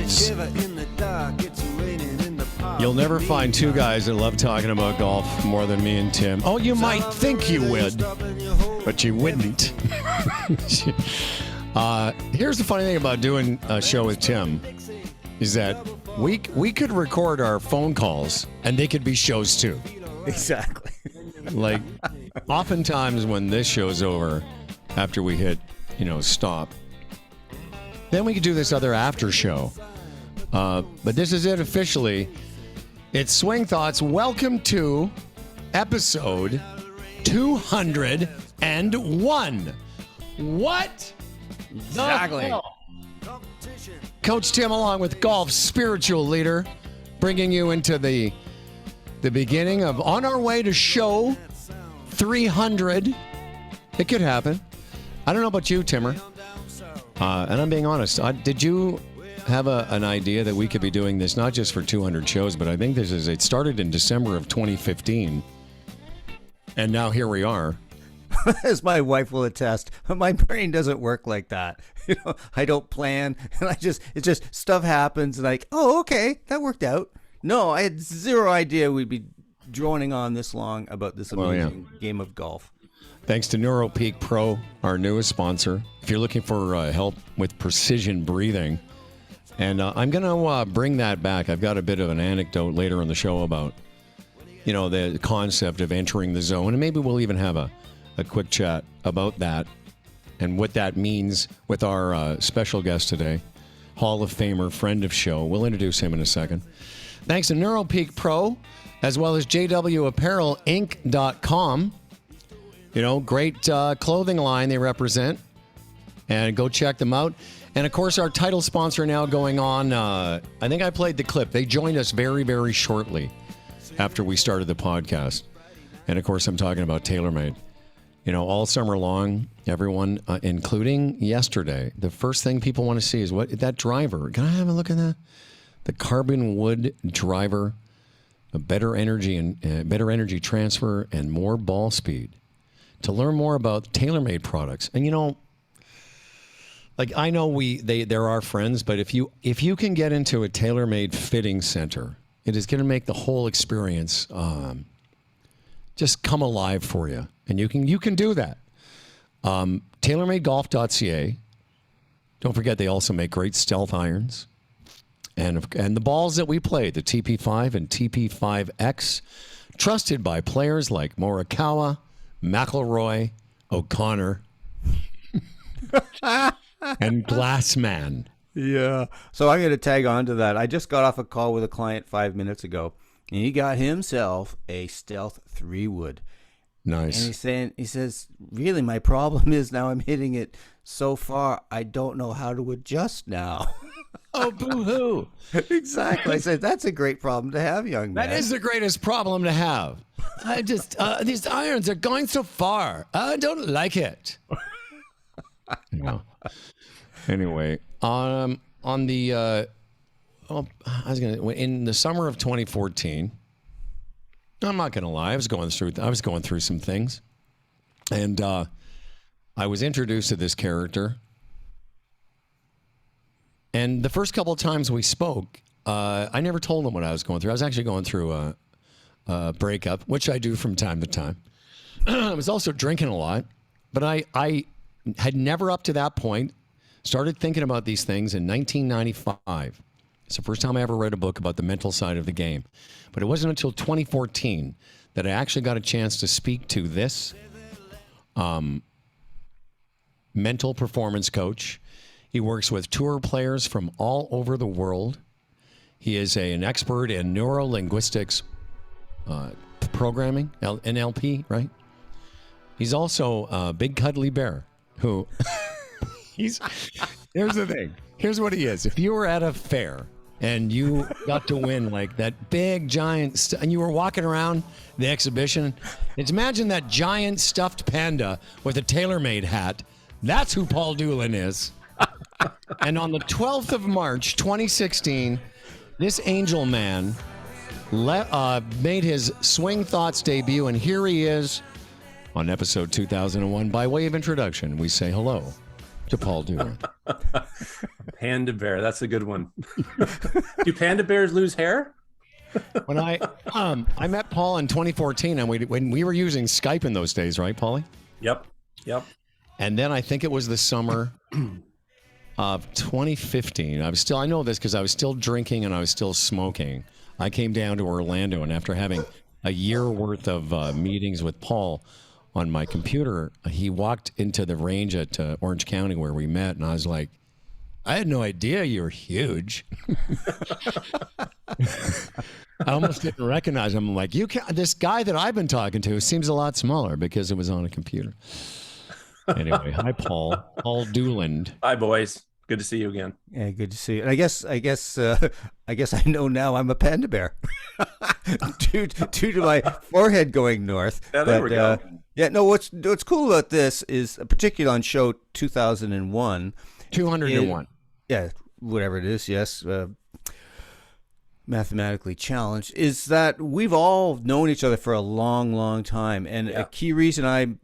lives. You'll never find two guys that love talking about golf more than me and Tim. Oh, you might think you would, but you wouldn't. Here's the funny thing about doing a show with Tim is that we could record our phone calls and they could be shows too. Exactly. Like, oftentimes when this show's over, after we hit, stop, then we could do this other after show. But this is it officially. It's Swing Thoughts. Welcome to episode 201. What? Exactly. Coach Tim, along with golf's spiritual leader, bringing you into the beginning of on our way to show 300. It could happen. I don't know about you, Timmer. And I'm being honest. Did you have an idea that we could be doing this not just for 200 shows, but I think it started in December of 2015. And now here we are. As my wife will attest, my brain doesn't work like that. I don't plan, and it just stuff happens, and like, oh, okay, that worked out. No, I had zero idea we'd be droning on this long about this amazing game of golf. Thanks to Neuropeak Pro, our newest sponsor. If you're looking for help with precision breathing, and I'm going to bring that back. I've got a bit of an anecdote later in the show about, the concept of entering the zone, and maybe we'll even have a quick chat about that and what that means with our special guest today, Hall of Famer, friend of show. We'll introduce him in a second. Thanks to Neuropeak Pro, as well as jwapparelinc.com. Great clothing line they represent. And go check them out. And, of course, our title sponsor now going on. I think I played the clip. They joined us very, very shortly after we started the podcast. And, of course, I'm talking about TaylorMade. All summer long, everyone, including yesterday, the first thing people want to see is that driver. Can I have a look at that? The carbon wood driver, a better energy transfer, and more ball speed. To learn more about TaylorMade products, and I know they're our friends, but if you can get into a TaylorMade fitting center, it is going to make the whole experience just come alive for you. And you can do that. TaylorMadeGolf.ca. Don't forget they also make great stealth irons. And the balls that we play, the TP5 and TP5X, trusted by players like Morikawa, McIlroy, O'Connor, and Glassman. Yeah. So I'm going to tag on to that. I just got off a call with a client 5 minutes ago, and he got himself a Stealth 3-wood. Nice. And he says, really, my problem is now I'm hitting it so far, I don't know how to adjust now. Oh, boo-hoo. Exactly. I said, that's a great problem to have, young man. That is the greatest problem to have. I just, these irons are going so far. I don't like it. Anyway, in the summer of 2014, I'm not going to lie, I was going through some things, and I was introduced to this character, and the first couple of times we spoke, I never told him what I was going through. I was actually going through a breakup, which I do from time to time. I was also drinking a lot, but I had never up to that point started thinking about these things in 1995. It's the first time I ever read a book about the mental side of the game. But it wasn't until 2014 that I actually got a chance to speak to this mental performance coach. He works with tour players from all over the world. He is an expert in neuro-linguistics programming, NLP, right? He's also a big cuddly bear who... Here's the thing. Here's what he is. If you were at a fair and you got to win like that big giant and you were walking around the exhibition, imagine that giant stuffed panda with a TaylorMade hat. That's who Paul Dewland is. And on the 12th of March, 2016, this angel man made his Swing Thoughts debut, and here he is on episode 2001. By way of introduction, we say hello to Paul Dewland. Panda bear, that's a good one. Do panda bears lose hair? When I met Paul in 2014, and when we were using Skype in those days, right, Paulie? Yep. And then I think it was the summer of 2015. I know this because I was still drinking and I was still smoking. I came down to Orlando, and after having a year worth of meetings with Paul on my computer, he walked into the range at Orange County where we met, and I was like, I had no idea you were huge. I almost didn't recognize him. I'm like, this guy that I've been talking to seems a lot smaller because it was on a computer. Anyway, hi, Paul Dewland. Hi, boys. Good to see you again. Yeah, good to see you. And I guess I know now I'm a panda bear due to my forehead going north. Yeah, there we go. Yeah, no. What's cool about this is, particularly on show 2001, 201. Yeah, whatever it is. Yes, mathematically challenged. Is that we've all known each other for a long, long time, and a key reason I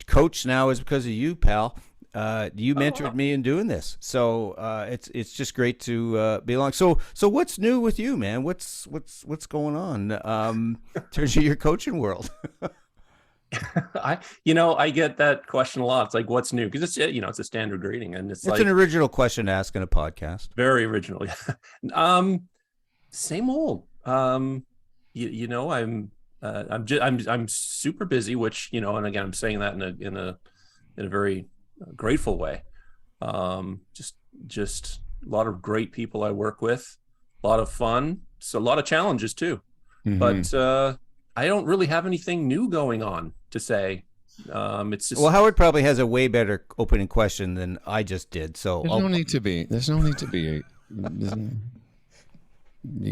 coach now is because of you, pal. You mentored me in doing this, so it's just great to be along. So what's new with you, man? What's going on in terms of your coaching world? I get that question a lot. It's like, what's new? Because it's a standard greeting, and it's like an original question to ask in a podcast. Very original. Same old. I'm super busy, which and again, I'm saying that in a very grateful way. Just a lot of great people I work with, a lot of fun, so a lot of challenges too. Mm-hmm. But I don't really have anything new going on to say. It's just, well, Howard probably has a way better opening question than I just did. So there's no need to be.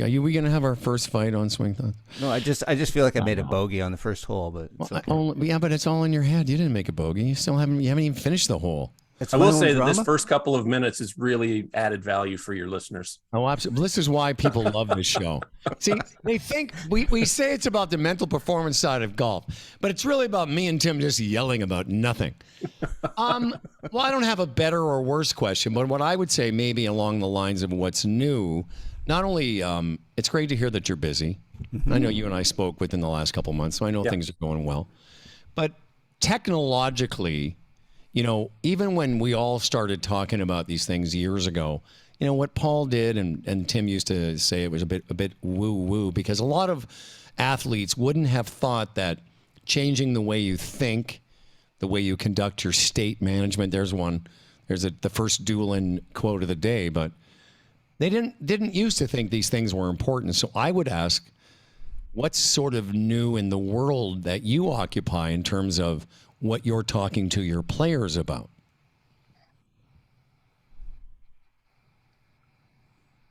Are we gonna have our first fight on Swing Thoughts? No, I just feel like I made a bogey on the first hole, but it's okay. But it's all in your head. You didn't make a bogey. You haven't even finished the hole. I will say that this first couple of minutes is really added value for your listeners. Oh, absolutely. This is why people love this show. See, they think we say it's about the mental performance side of golf, but it's really about me and Tim just yelling about nothing. Well, I don't have a better or worse question, but what I would say maybe along the lines of what's new. Not only, it's great to hear that you're busy. Mm-hmm. I know you and I spoke within the last couple of months, so I know things are going well. But technologically, even when we all started talking about these things years ago, what Paul did and Tim used to say, it was a bit woo-woo, because a lot of athletes wouldn't have thought that changing the way you think, the way you conduct your state management, there's the first Dewland quote of the day, but they didn't used to think these things were important. So I would ask, what's sort of new in the world that you occupy in terms of what you're talking to your players about?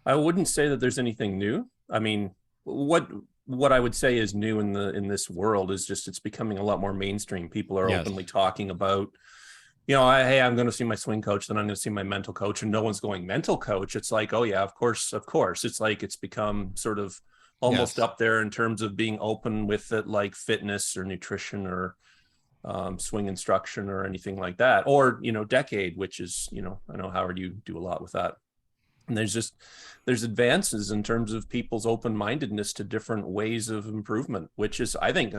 I wouldn't say that there's anything new. I mean, what I would say is new in this world is just it's becoming a lot more mainstream. People are openly talking about, hey, I'm going to see my swing coach, then I'm going to see my mental coach, and no one's going mental coach. It's like, oh yeah, of course. It's like it's become sort of almost up there in terms of being open with it, like fitness or nutrition or swing instruction or anything like that, or decade, which is I know, Howard, you do a lot with that. And there's advances in terms of people's open-mindedness to different ways of improvement, which is, I think,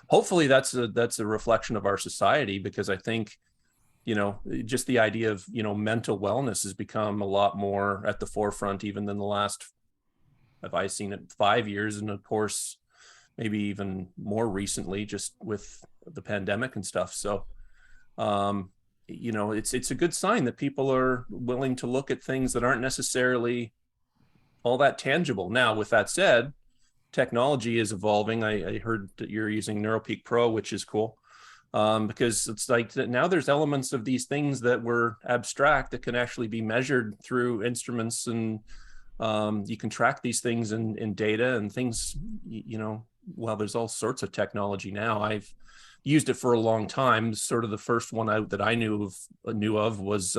hopefully that's a reflection of our society, because I think, just the idea of, mental wellness has become a lot more at the forefront, even than the last, have I seen it, 5 years. And of course, maybe even more recently, just with the pandemic and stuff. So, it's a good sign that people are willing to look at things that aren't necessarily all that tangible. Now, with that said, technology is evolving. I heard that you're using Neuropeak Pro, which is cool, because it's like now there's elements of these things that were abstract that can actually be measured through instruments, and you can track these things in data and things. Well, there's all sorts of technology now. I've used it for a long time. Sort of the first one out that I knew of was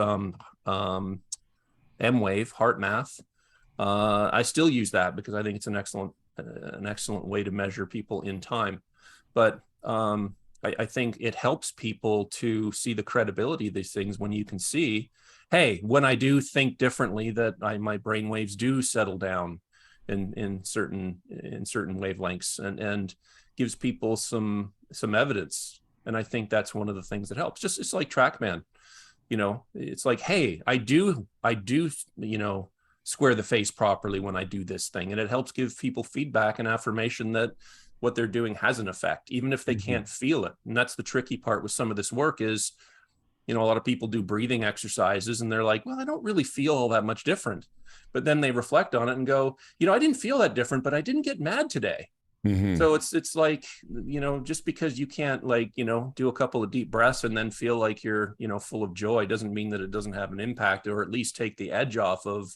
M-Wave Heart Math. I still use that because I think it's an excellent way to measure people in time. But I think it helps people to see the credibility of these things when you can see, hey, when I do think differently, that my brain waves do settle down in certain wavelengths, and gives people some evidence. And I think that's one of the things that helps. Just, it's like TrackMan, it's like, hey, I do, square the face properly when I do this thing. And it helps give people feedback and affirmation that what they're doing has an effect, even if they can't feel it. And that's the tricky part with some of this work is, a lot of people do breathing exercises and they're like, well, I don't really feel all that much different. But then they reflect on it and go, I didn't feel that different, but I didn't get mad today. So it's like, just because you can't do a couple of deep breaths and then feel like you're, full of joy, doesn't mean that it doesn't have an impact, or at least take the edge off of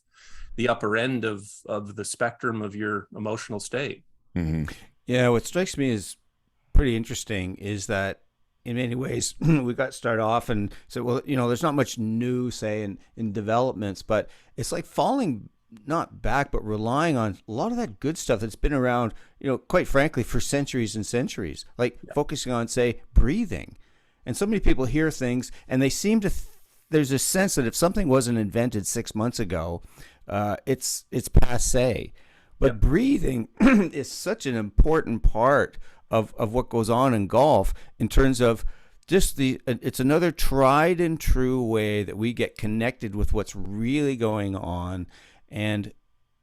the upper end of the spectrum of your emotional state. Yeah, what strikes me as pretty interesting is that in many ways we got started off and said, well, there's not much new, say, in developments, but it's like falling not back, but relying on a lot of that good stuff that's been around, quite frankly, for centuries and centuries, like focusing on, say, breathing. And so many people hear things and they seem to, there's a sense that if something wasn't invented 6 months ago, it's passé. But breathing is such an important part of what goes on in golf in terms of just it's another tried and true way that we get connected with what's really going on. And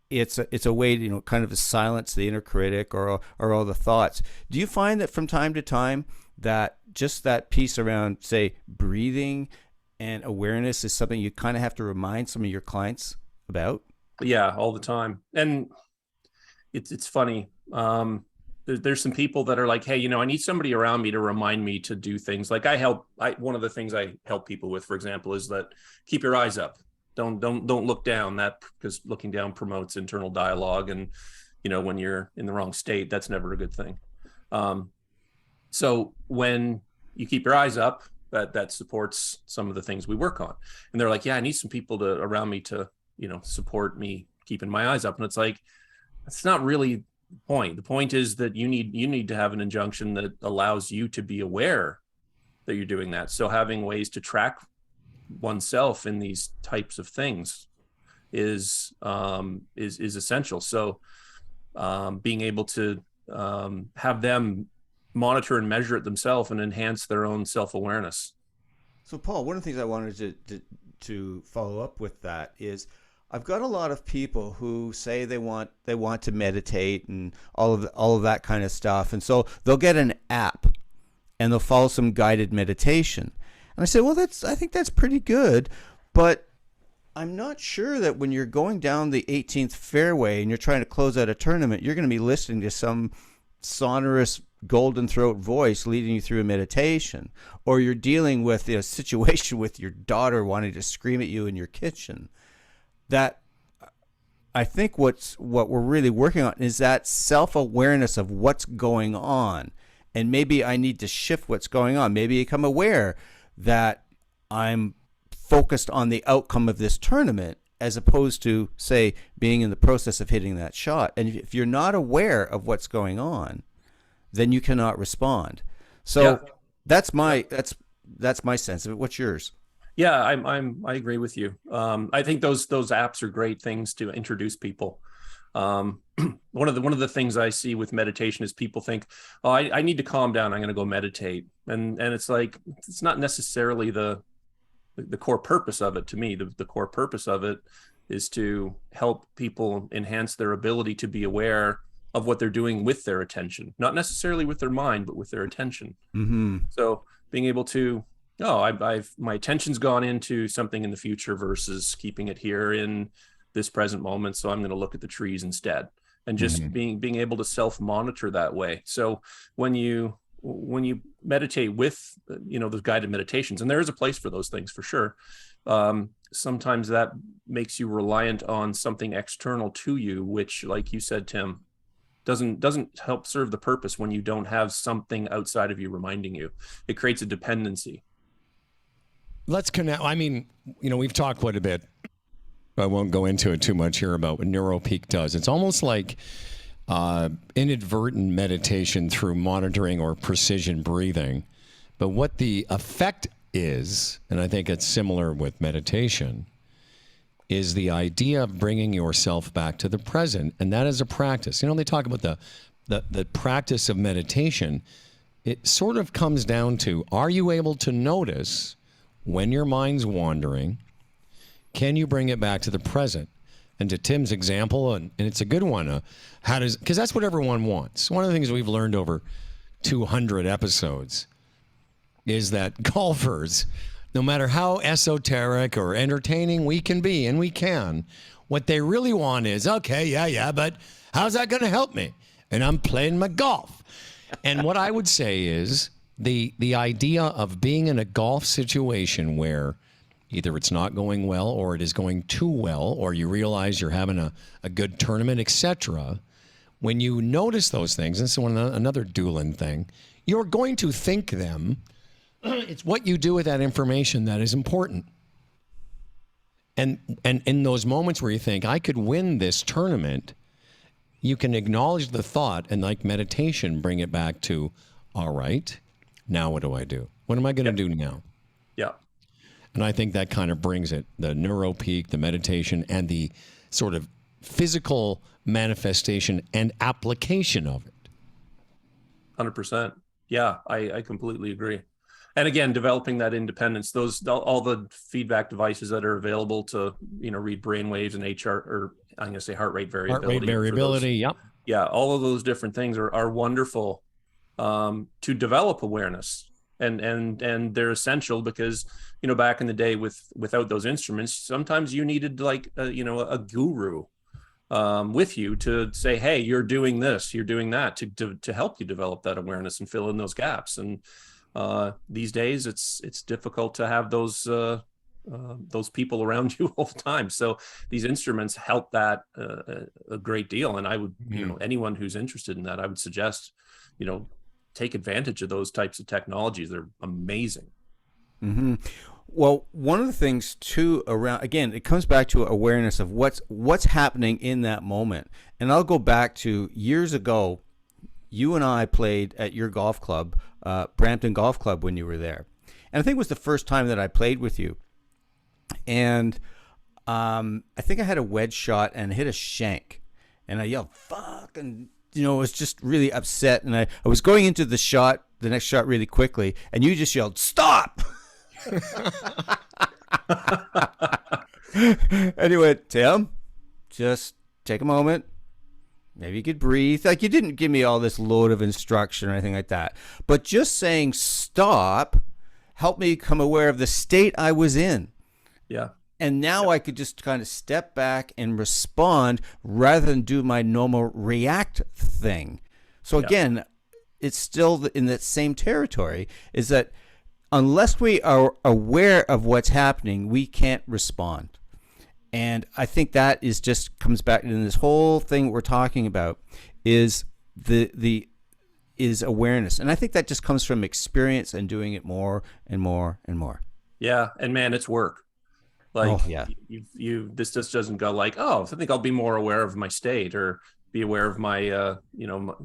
it's a way to, kind of silence the inner critic or all the thoughts. Do you find that from time to time that just that piece around, say, breathing and awareness is something you kind of have to remind some of your clients about? Yeah, all the time. And it's funny. There's some people that are like, hey, I need somebody around me to remind me to do things. Like one of the things I help people with, for example, is that keep your eyes up. Don't look down, because looking down promotes internal dialogue. And, when you're in the wrong state, that's never a good thing. So when you keep your eyes up, that supports some of the things we work on. And they're like, yeah, I need some people around me to, support me keeping my eyes up. And it's like, that's not really the point. The point is that you need to have an injunction that allows you to be aware that you're doing that. So having ways to track oneself in these types of things is essential. So being able to have them monitor and measure it themselves and enhance their own self-awareness. So Paul, one of the things I wanted to follow up with that is I've got a lot of people who say they want to meditate and all of that kind of stuff, and so they'll get an app and they'll follow some guided meditation. And I say, well, I think that's pretty good, but I'm not sure that when you're going down the 18th fairway and you're trying to close out a tournament, you're going to be listening to some sonorous golden throat voice leading you through a meditation, or you're dealing with a situation with your daughter wanting to scream at you in your kitchen. That I think what we're really working on is that self-awareness of what's going on. And maybe I need to shift what's going on. Maybe become aware that I'm focused on the outcome of this tournament as opposed to, say, being in the process of hitting that shot. And if you're not aware of what's going on, then you cannot respond. So that's my sense of it. What's yours? Yeah, I agree with you. I think those apps are great things to introduce people. One of the things I see with meditation is people think, oh, I need to calm down, I'm going to go meditate. And it's like, it's not necessarily the core purpose of it. To me, the core purpose of it is to help people enhance their ability to be aware of what they're doing with their attention, not necessarily with their mind, but with their attention. Mm-hmm. So being able to, my attention's gone into something in the future versus keeping it here in this present moment. So I'm going to look at the trees instead, and just being able to self-monitor that way. So when you meditate with, those guided meditations, and there is a place for those things for sure. Sometimes that makes you reliant on something external to you, which, like you said, Tim, doesn't help serve the purpose when you don't have something outside of you reminding you. It creates a dependency. Let's connect. I mean, we've talked quite a bit. I won't go into it too much here about what Neuropeak does. It's almost like inadvertent meditation through monitoring or precision breathing. But what the effect is, and I think it's similar with meditation, is the idea of bringing yourself back to the present. And that is a practice. You know, they talk about the practice of meditation. It sort of comes down to, are you able to notice when your mind's wandering? Can you bring it back to the present? And to Tim's example, and it's a good one, because that's what everyone wants. One of the things we've learned over 200 episodes is that golfers, no matter how esoteric or entertaining we can be, and we can, what they really want is, okay, yeah, but how's that going to help me? And I'm playing my golf. And what I would say is the idea of being in a golf situation where either it's not going well or it is going too well, or you realize you're having a good tournament, etc. When you notice those things, and this is another Dewland thing, you're going to think them. It's what you do with that information that is important. And in those moments where you think, I could win this tournament, you can acknowledge the thought and, like meditation, bring it back to, all right, now what do I do? What am I going to do now? Yeah. And I think that kind of brings it, the Neuropeak, the meditation, and the sort of physical manifestation and application of it. 100%. Yeah, I completely agree. And again, developing that independence, all the feedback devices that are available to, read brain waves and I'm going to say heart rate variability. Heart rate variability, yep. Yeah, all of those different things are wonderful to develop awareness. And they're essential because, back in the day without those instruments, sometimes you needed like, a guru with you to say, hey, you're doing this, you're doing that, to help you develop that awareness and fill in those gaps. And these days it's difficult to have those people around you all the time. So these instruments help that a great deal. And I would, anyone who's interested in that, I would suggest, take advantage of those types of technologies. They're amazing. Mm-hmm. Well, one of the things too again, it comes back to awareness of what's happening in that moment. And I'll go back to years ago. You and I played at your golf club, Brampton Golf Club, when you were there. And I think it was the first time that I played with you. And I think I had a wedge shot and hit a shank. And I yelled, fuck, and was just really upset. And I was going into the next shot really quickly, and you just yelled, stop! And you went, Tim, just take a moment. Maybe you could breathe. Like, you didn't give me all this load of instruction or anything like that. But just saying stop helped me become aware of the state I was in. Yeah. And now I could just kind of step back and respond rather than do my normal react thing. So again, it's still in that same territory, is that unless we are aware of what's happening, we can't respond. And I think that is just comes back in this whole thing we're talking about is is awareness. And I think that just comes from experience and doing it more and more and more. Yeah. And man, it's work. Like, this just doesn't go like, oh, I think I'll be more aware of my state or be aware of my,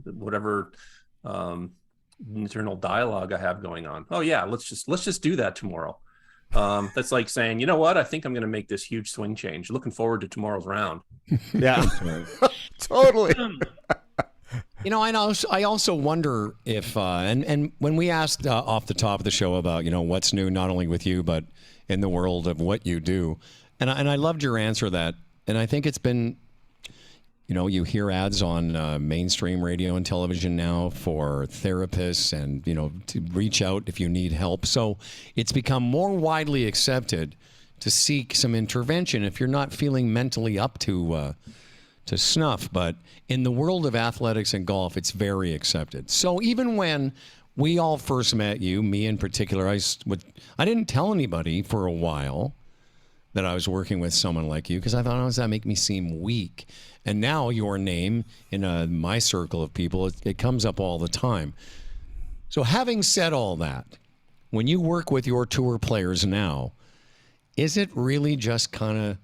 whatever internal dialogue I have going on. Oh yeah, let's just do that tomorrow. That's like saying, you know what? I think I'm going to make this huge swing change. Looking forward to tomorrow's round. Yeah, totally. I also wonder if, and when we asked off the top of the show about, what's new, not only with you, but in the world of what you do. And I loved your answer to that. And I think it's been, you hear ads on mainstream radio and television now for therapists and, to reach out if you need help. So it's become more widely accepted to seek some intervention if you're not feeling mentally up to snuff. But in the world of athletics and golf, it's very accepted. So even when we all first met you, me in particular, I didn't tell anybody for a while that I was working with someone like you because I thought, does that make me seem weak? And now your name in my circle of people, it comes up all the time. So having said all that, when you work with your tour players now, is it really just kind of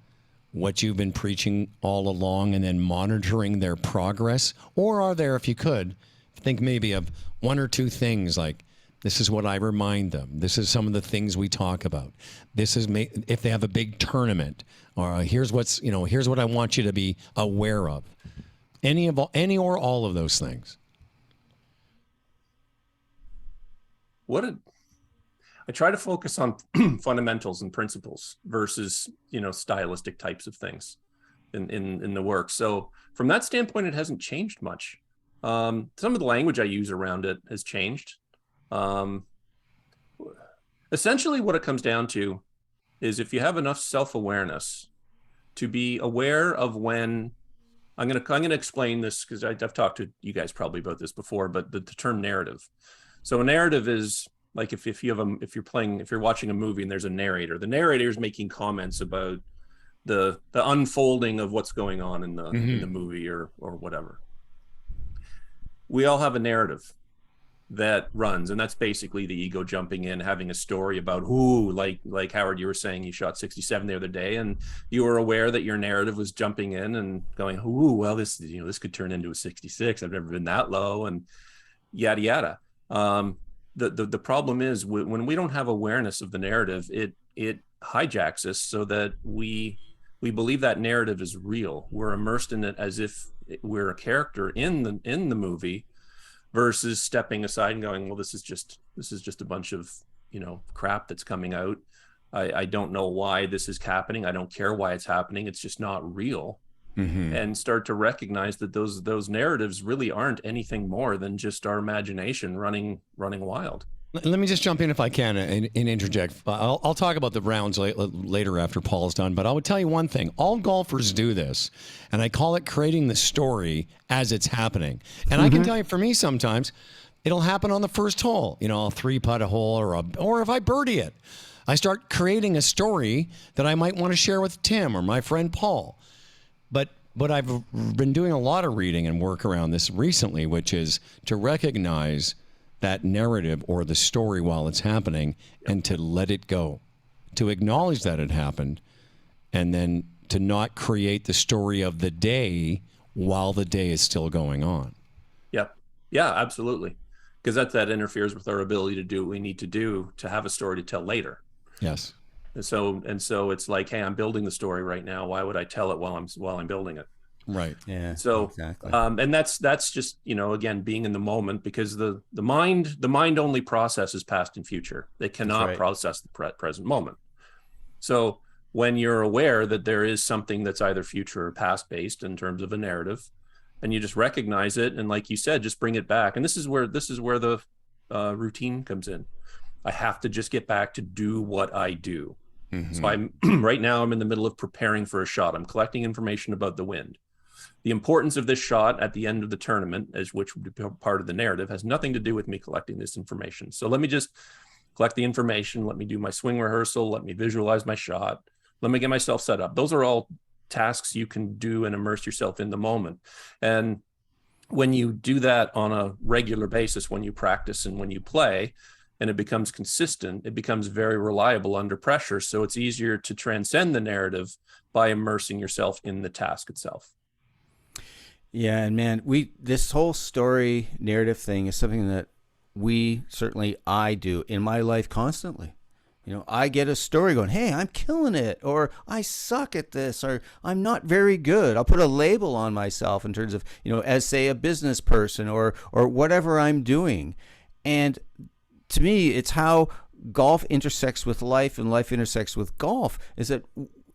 what you've been preaching all along and then monitoring their progress? Or are there, if you could, think maybe of one or two things like This is what I remind them. This is some of the things we talk about. This is if they have a big tournament, or here's what I want you to be aware of. Any or all of those things. I try to focus on fundamentals and principles versus, stylistic types of things in the work. So from that standpoint, it hasn't changed much. Some of the language I use around it has changed. Essentially what it comes down to is if you have enough self-awareness to be aware of when I'm going to explain this, because I've talked to you guys probably about this before, but the term narrative. So a narrative is like if you're watching a movie and there's a narrator, the narrator is making comments about the unfolding of what's going on in the movie or whatever. We all have a narrative that runs, and that's basically the ego jumping in, having a story about like Howard, you were saying you shot 67 the other day, and you were aware that your narrative was jumping in and going, well, this could turn into a 66. I've never been that low, and yada yada. The problem is when we don't have awareness of the narrative, it hijacks us so that we believe that narrative is real. We're immersed in it as if we're a character in the movie, versus stepping aside and going, well, this is just a bunch of crap that's coming out. I don't know why this is happening. I don't care why it's happening. It's just not real. And start to recognize that those narratives really aren't anything more than just our imagination running wild. Let me just jump in if I can and interject. I'll talk about the rounds later after Paul's done, but I would tell you one thing. All golfers do this, and I call it creating the story as it's happening. And I can tell you, for me, sometimes it'll happen on the first hole. I'll three-putt a hole, or if I birdie it, I start creating a story that I might want to share with Tim or my friend Paul. But I've been doing a lot of reading and work around this recently, which is to recognize that narrative or the story while it's happening and to let it go, to acknowledge that it happened, and then to not create the story of the day while the day is still going on. Yeah, absolutely. Because that interferes with our ability to do what we need to do to have a story to tell later. Yes. And so it's like, hey, I'm building the story right now. Why would I tell it while I'm building it? Right. Yeah. So exactly. And that's just, again, being in the moment, because the mind only processes past and future. They cannot process the present moment. So when you're aware that there is something that's either future or past based in terms of a narrative, and you just recognize it, and like you said, just bring it back. And this is where the routine comes in. I have to just get back to do what I do. So right now I'm in the middle of preparing for a shot. I'm collecting information about the wind. The importance of this shot at the end of the tournament, which would be part of the narrative, has nothing to do with me collecting this information. So let me just collect the information. Let me do my swing rehearsal. Let me visualize my shot. Let me get myself set up. Those are all tasks you can do and immerse yourself in the moment. And when you do that on a regular basis, when you practice and when you play, and it becomes consistent, it becomes very reliable under pressure. So it's easier to transcend the narrative by immersing yourself in the task itself. Yeah, and man, this whole story narrative thing is something that I do in my life constantly. I get a story going, hey, I'm killing it, or I suck at this, or I'm not very good. I'll put a label on myself in terms of, as say a business person or whatever I'm doing. And to me, it's how golf intersects with life and life intersects with golf, is that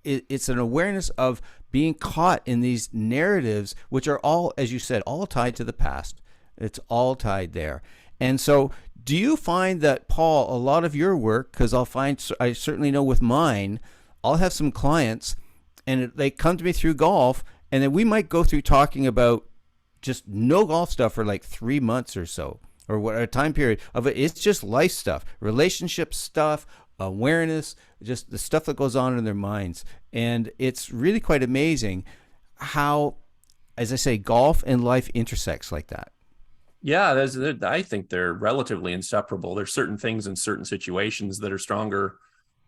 it's an awareness of being caught in these narratives, which are all, as you said, all tied to the past. It's all tied there. And so do you find that, Paul, a lot of your work, because I certainly know with mine, I'll have some clients and they come to me through golf, and then we might go through talking about just no golf stuff for like 3 months or so, or what a time period of it. It's just life stuff, relationship stuff, awareness, just the stuff that goes on in their minds. And it's really quite amazing how, as I say, golf and life intersects like that. Yeah, I think they're relatively inseparable. There's certain things in certain situations that are stronger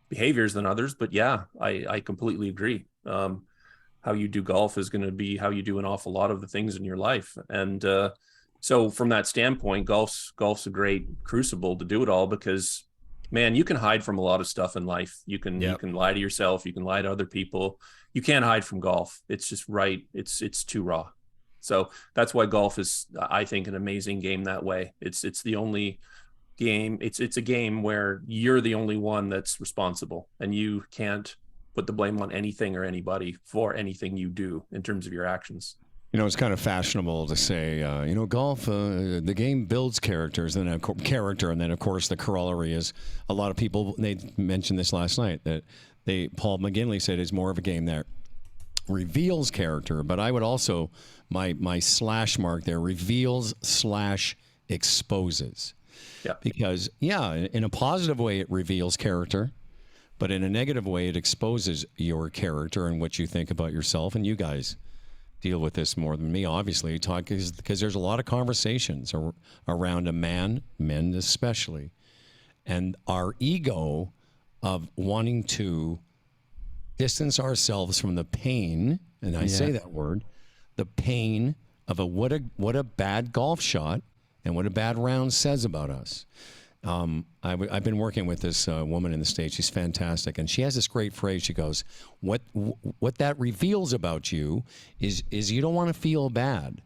behaviors than others, but yeah, I completely agree. How you do golf is going to be how you do an awful lot of the things in your life. And So from that standpoint, golf's a great crucible to do it all, because man, you can hide from a lot of stuff in life. You can lie to yourself, you can lie to other people. You can't hide from golf. It's just right. It's too raw. So that's why golf is, I think, an amazing game that way. It's the only game. It's a game where you're the only one that's responsible, and you can't put the blame on anything or anybody for anything you do in terms of your actions. You know, it's kind of fashionable to say, golf, the game builds characters, and then of course the corollary is a lot of people, they mentioned this last night, that Paul McGinley said is more of a game that reveals character, but I would also, my slash mark there, reveals / exposes. Yeah. Because, in a positive way, it reveals character, but in a negative way, it exposes your character and what you think about yourself. And you guys deal with this more than me, obviously, because there's a lot of conversations around a man, men especially, and our ego of wanting to distance ourselves from the pain, and I say that word, the pain of what a bad golf shot and what a bad round says about us. I've been working with this woman in the States. She's fantastic, and she has this great phrase. She goes, "What that reveals about you is you don't want to feel bad.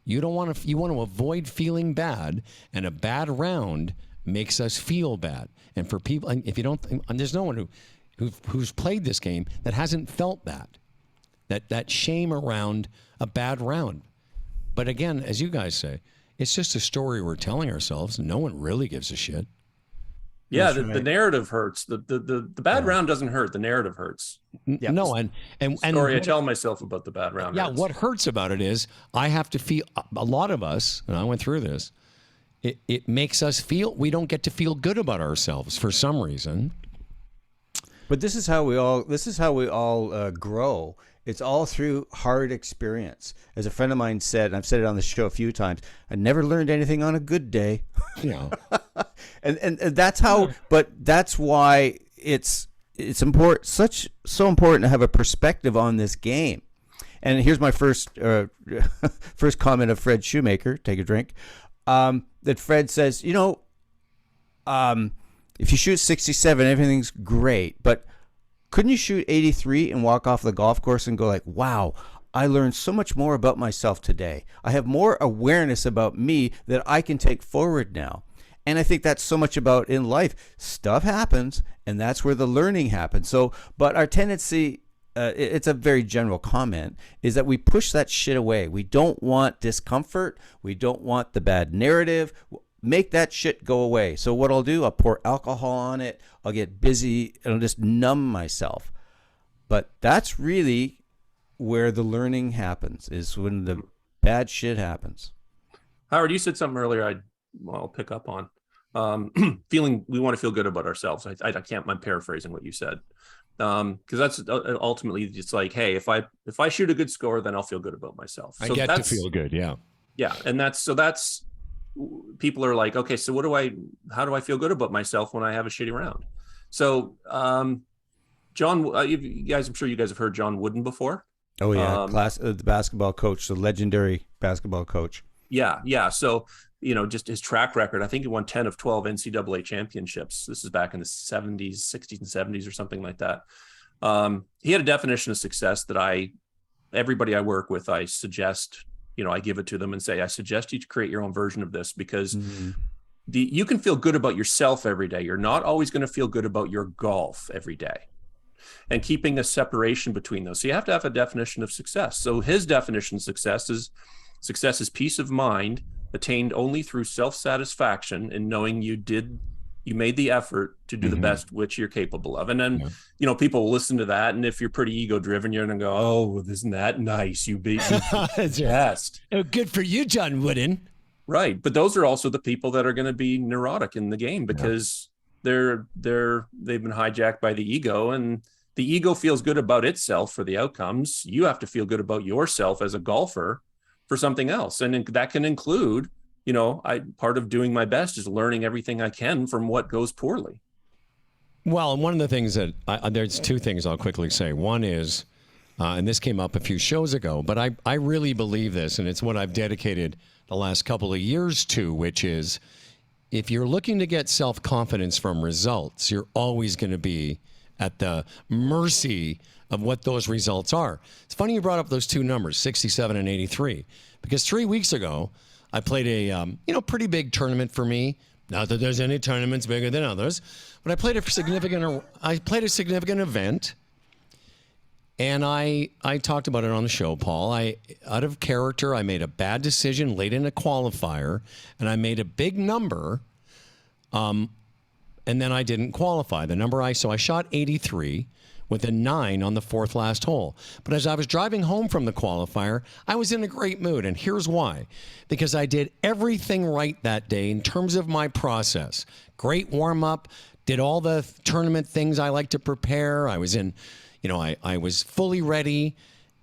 You want to avoid feeling bad, and a bad round makes us feel bad. And for people, and if you don't, and there's no one who's played this game that hasn't felt that shame around a bad round. But again, as you guys say, it's just a story we're telling ourselves. No one really gives a shit. Yeah, the narrative hurts. The bad round doesn't hurt. The narrative hurts. Yeah. No, and story I tell myself about the bad round. Yeah, hurts. What hurts about it is I have to feel. A lot of us, and I went through this. It makes us feel we don't get to feel good about ourselves for some reason. But this is how we all grow. It's all through hard experience. As a friend of mine said, and I've said it on the show a few times, I never learned anything on a good day. Yeah. and that's how, but that's why it's important, so important to have a perspective on this game. And here's my first comment of Fred Shoemaker, take a drink, that Fred says, if you shoot 67, everything's great, but couldn't you shoot 83 and walk off the golf course and go like, wow, I learned so much more about myself today. I have more awareness about me that I can take forward now. And I think that's so much about in life. Stuff happens, and that's where the learning happens. So, but our tendency, it's a very general comment, is that we push that shit away. We don't want discomfort. We don't want the bad narrative. Make that shit go away. So what I'll do, I'll pour alcohol on it. I'll get busy and I'll just numb myself. But that's really where the learning happens, is when the bad shit happens. Howard, you said something earlier I'll pick up on. We want to feel good about ourselves. I can't, I'm paraphrasing what you said. Because that's ultimately, it's like, hey, if I shoot a good score, then I'll feel good about myself. So I get to feel good. Yeah. Yeah. And that's people are like, okay, so how do I feel good about myself when I have a shitty round? So, John, you guys, I'm sure you guys have heard John Wooden before. Oh yeah. The basketball coach, the legendary basketball coach. Yeah. Yeah. So, just his track record, I think he won 10 of 12 NCAA championships. This is back in the 70s, 60s and 70s or something like that. He had a definition of success that everybody I work with, I suggest, I give it to them and say, I suggest you to create your own version of this, because you can feel good about yourself every day. You're not always going to feel good about your golf every day, and keeping a separation between those. So you have to have a definition of success. So his definition of success is peace of mind attained only through self-satisfaction and knowing you made the effort to do the best which you're capable of. And then, people will listen to that. And if you're pretty ego driven, you're going to go, oh, isn't that nice? You beat me. That's best. Oh, good for you, John Wooden. Right. But those are also the people that are going to be neurotic in the game, because they've been hijacked by the ego, and the ego feels good about itself for the outcomes. You have to feel good about yourself as a golfer for something else. And that can include, part of doing my best is learning everything I can from what goes poorly. Well, and one of the things that there's two things I'll quickly say. One is, and this came up a few shows ago, but I really believe this, and it's what I've dedicated the last couple of years too, which is if you're looking to get self-confidence from results, you're always going to be at the mercy of what those results are. It's funny you brought up those two numbers, 67 and 83, because 3 weeks ago, I played a pretty big tournament for me. Not that there's any tournaments bigger than others, but I played a significant event, and I talked about it on the show, Paul. Out of character, I made a bad decision late in a qualifier, and I made a big number, and then I didn't qualify. So I shot 83 with a 9 on the fourth last hole. But as I was driving home from the qualifier, I was in a great mood, and here's why. Because I did everything right that day in terms of my process. Great warm-up, did all the tournament things I like to prepare. I was in, I was fully ready,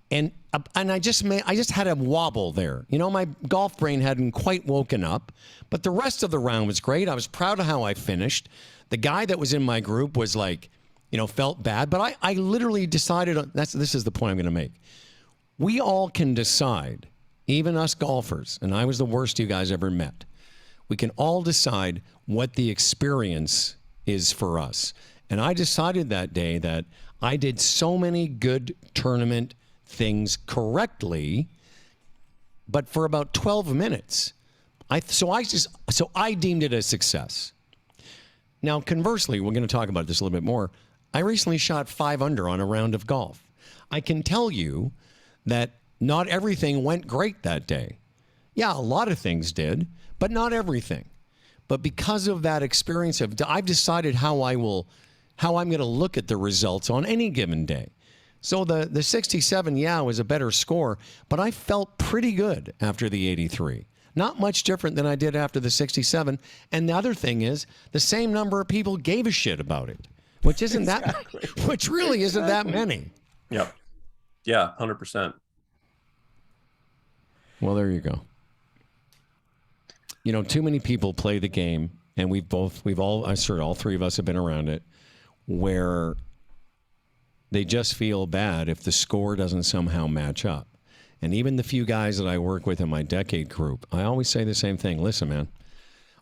and I just had a wobble there. My golf brain hadn't quite woken up, but the rest of the round was great. I was proud of how I finished. The guy that was in my group was like, felt bad, but I literally decided, this is the point I'm going to make. We all can decide, even us golfers, and I was the worst you guys ever met. We can all decide what the experience is for us. And I decided that day that I did so many good tournament things correctly, but for about 12 minutes. So I deemed it a success. Now, conversely, we're going to talk about this a little bit more. I recently shot 5 under on a round of golf. I can tell you that not everything went great that day. Yeah, a lot of things did, but not everything. But because of that experience, I've decided how I'm going to look at the results on any given day. So the 67, was a better score, but I felt pretty good after the 83. Not much different than I did after the 67. And the other thing is, the same number of people gave a shit about it. Which isn't which really isn't that many. Yep. Yeah, 100%. Well, there you go. Too many people play the game, and all three of us have been around it, where they just feel bad if the score doesn't somehow match up. And even the few guys that I work with in my decade group, I always say the same thing. Listen, man.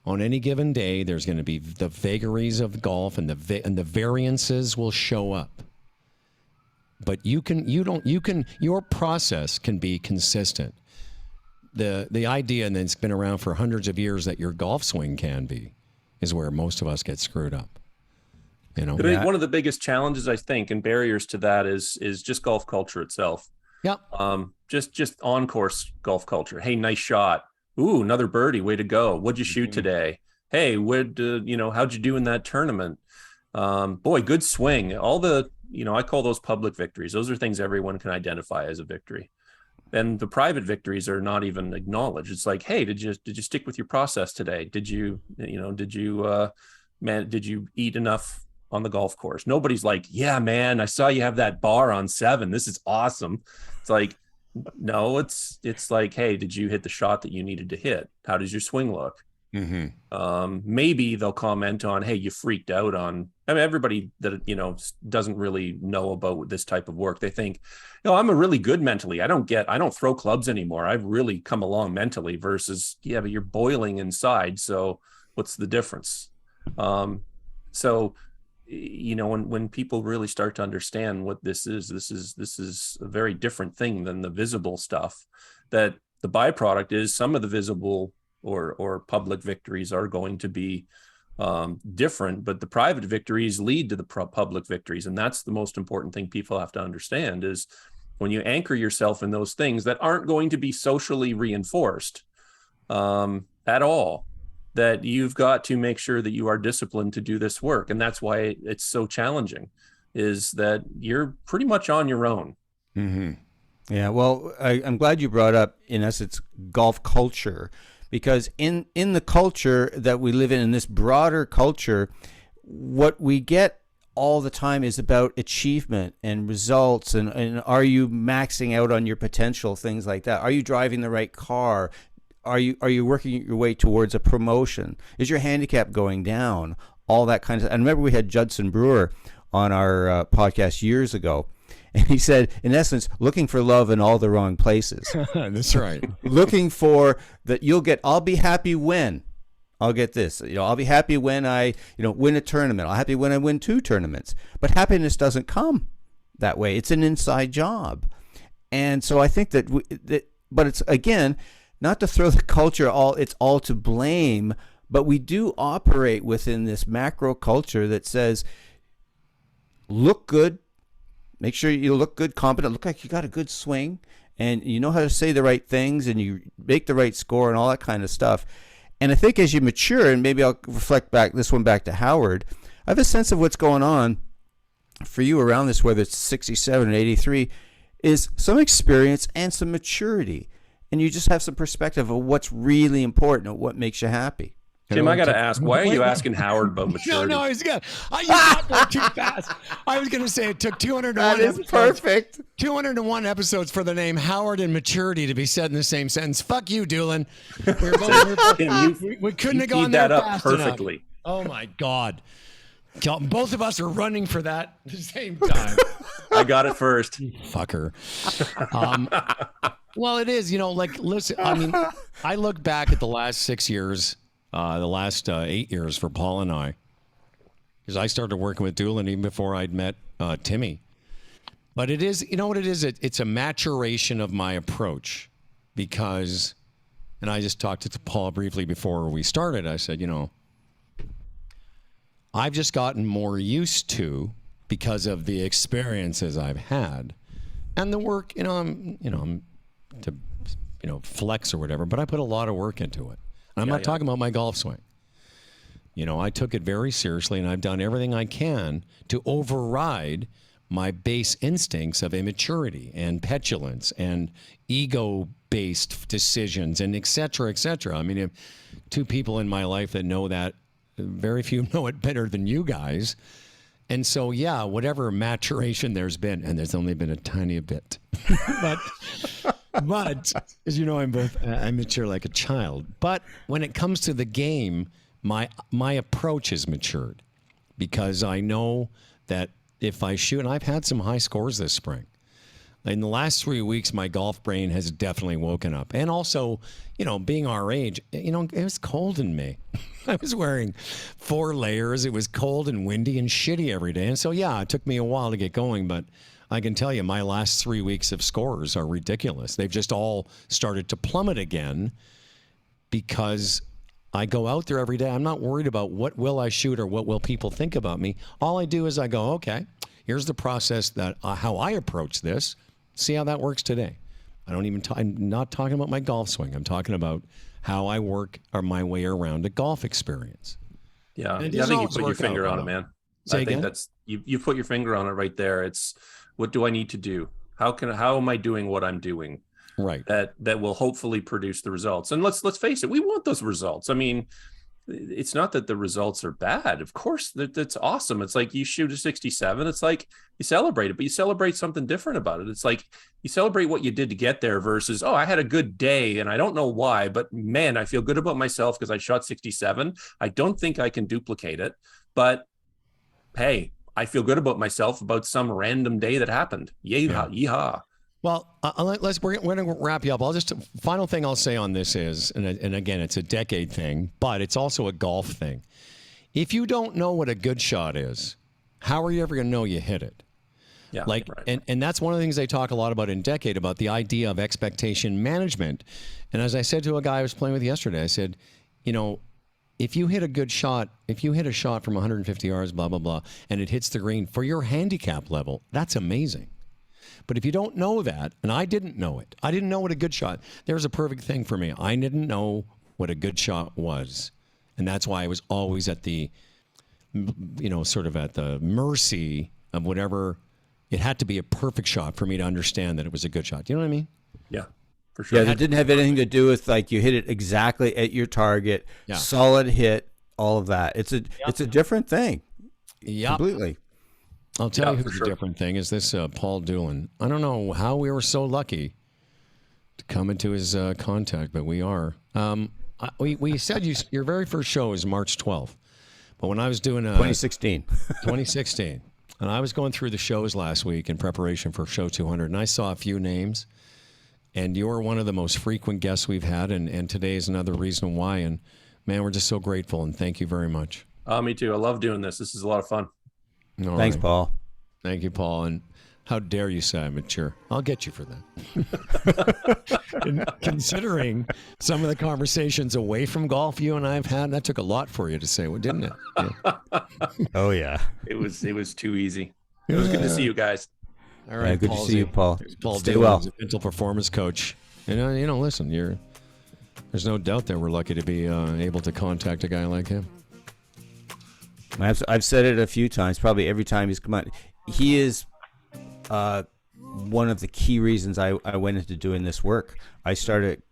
On any given day, there's going to be the vagaries of golf, and the variances will show up. But your process can be consistent. The idea, and it's been around for hundreds of years, that your golf swing can be, is where most of us get screwed up. One of the biggest challenges, I think, and barriers to that is just golf culture itself. Yep. Just on course golf culture. Hey, nice shot. Ooh, another birdie. Way to go. What'd you shoot today? Hey, how'd you do in that tournament? Boy, good swing. All the, I call those public victories. Those are things everyone can identify as a victory. And the private victories are not even acknowledged. It's like, hey, did you stick with your process today? Did you eat enough on the golf course? Nobody's like, yeah, man, I saw you have that bar on 7. This is awesome. It's like, no, it's like, hey, did you hit the shot that you needed to hit? How does your swing look? Mm-hmm. Maybe they'll comment on, hey, you freaked out on. Everybody that doesn't really know about this type of work, they think, I'm a really good mentally. I don't throw clubs anymore. I've really come along mentally. Versus, yeah, but you're boiling inside. So what's the difference? When people really start to understand what this is a very different thing than the visible stuff. That the byproduct is some of the visible or public victories are going to be different, but the private victories lead to the public victories, and that's the most important thing people have to understand. Is when you anchor yourself in those things that aren't going to be socially reinforced at all. That you've got to make sure that you are disciplined to do this work. And that's why it's so challenging, is that you're pretty much on your own. Mm-hmm. Yeah, well, I'm glad you brought up, in essence, golf culture, because in the culture that we live in this broader culture, what we get all the time is about achievement and results, and are you maxing out on your potential, things like that. Are you driving the right car? Are you working your way towards a promotion? Is your handicap going down? All that kind of. And remember, we had Judson Brewer on our podcast years ago, And he said, in essence, looking for love in all the wrong places. That's right. Looking for that I'll be happy when I'll get this. I'll be happy when I, win a tournament. I'll be happy when I win 2 tournaments. But happiness doesn't come that way. It's an inside job. And so I think that but it's, again, not to throw the culture it's all to blame, but we do operate within this macro culture that says, look good, make sure you look good, competent, look like you got a good swing, and you know how to say the right things, and you make the right score and all that kind of stuff. And I think as you mature, and maybe I'll reflect back to Howard, I have a sense of what's going on for you around this, whether it's 67 and 83, is some experience and some maturity. And you just have some perspective of what's really important and what makes you happy. Tim, I got to ask, why are you asking Howard about maturity? No, he's got. You got there too fast. I was going to say it took 201 That is episodes. perfect. 201 episodes for the name Howard and maturity to be said in the same sentence. Fuck you, Dewland. We couldn't have gone there that up fast perfectly. enough. Oh my God. Both of us are running for that at the same time. I got it first. Fucker. Well, it is, listen, I mean, I look back at the last 6 years, the last 8 years for Paul and I, because I started working with Dewland even before I'd met Timmy. But it is, you know what it is? It's a maturation of my approach because, and I just talked to Paul briefly before we started. I said, I've just gotten more used to, because of the experiences I've had and the work, I'm to, flex or whatever, but I put a lot of work into it. And I'm not talking about my golf swing. I took it very seriously, and I've done everything I can to override my base instincts of immaturity and petulance and ego-based decisions and et cetera, et cetera. I mean, 2 people in my life that know that, very few know it better than you guys. And so, yeah, whatever maturation there's been, and there's only been a tiny bit, but as you know, I'm mature like a child. But when it comes to the game, my approach has matured because I know that if I shoot, and I've had some high scores this spring. In the last 3 weeks, my golf brain has definitely woken up. And also, being our age, it was cold in May. I was wearing 4 layers. It was cold and windy and shitty every day. And so, yeah, it took me a while to get going. But I can tell you, my last 3 weeks of scores are ridiculous. They've just all started to plummet again because I go out there every day. I'm not worried about what will I shoot or what will people think about me. All I do is I go, okay, here's the process that how I approach this. See how that works today. I'm not talking about my golf swing. I'm talking about how I work or my way around a golf experience. Yeah, I think you put your finger on it, man. I think that's you put your finger on it right there. It's what do I need to do? How am I doing what I'm doing? Right. That will hopefully produce the results. And let's face it, we want those results. I mean, it's not that the results are bad. Of course, that's awesome. It's like you shoot a 67. It's like you celebrate it, but you celebrate something different about it. It's like you celebrate what you did to get there versus, oh, I had a good day and I don't know why, but man, I feel good about myself because I shot 67. I don't think I can duplicate it, but hey, I feel good about myself about some random day that happened. Yeehaw. Well, we're going to wrap you up. Final thing I'll say on this is, and again, it's a decade thing, but it's also a golf thing. If you don't know what a good shot is, how are you ever going to know you hit it? Yeah, right. And that's one of the things they talk a lot about in Decade, about the idea of expectation management. And as I said to a guy I was playing with yesterday, I said, if you hit a good shot, if you hit a shot from 150 yards, blah, blah, blah, and it hits the green for your handicap level, that's amazing. But if you don't know that, and I didn't know it, I didn't know what a good shot, there's a perfect thing for me. I didn't know what a good shot was. And that's why I was always at the, sort of at the mercy of whatever. It had to be a perfect shot for me to understand that it was a good shot. Do you know what I mean? Yeah, for sure. Yeah, it didn't have anything to do with like you hit it exactly at your target, solid hit, all of that. It's a different thing. Yeah. Completely. I'll tell you who's a different thing is this Paul Dewland. I don't know how we were so lucky to come into his contact, but we are. We said your very first show is March 12th. But when I was doing 2016. 2016. And I was going through the shows last week in preparation for Show 200, and I saw a few names. And you're one of the most frequent guests we've had, and today is another reason why. And, man, we're just so grateful, and thank you very much. Me too. I love doing this. This is a lot of fun. Thanks, Paul. Thank you, Paul. And how dare you say I'm mature? I'll get you for that. And considering some of the conversations away from golf you and I have had, that took a lot for you to say, well, didn't it? Yeah. Oh, yeah. It was too easy. It was good to see you guys. All right, good to see you, Paul. Paul Stay Dewland, well. a mental performance coach. And, listen, there's no doubt that we're lucky to be able to contact a guy like him. I've said it a few times, probably every time he's come out. He is one of the key reasons I went into doing this work.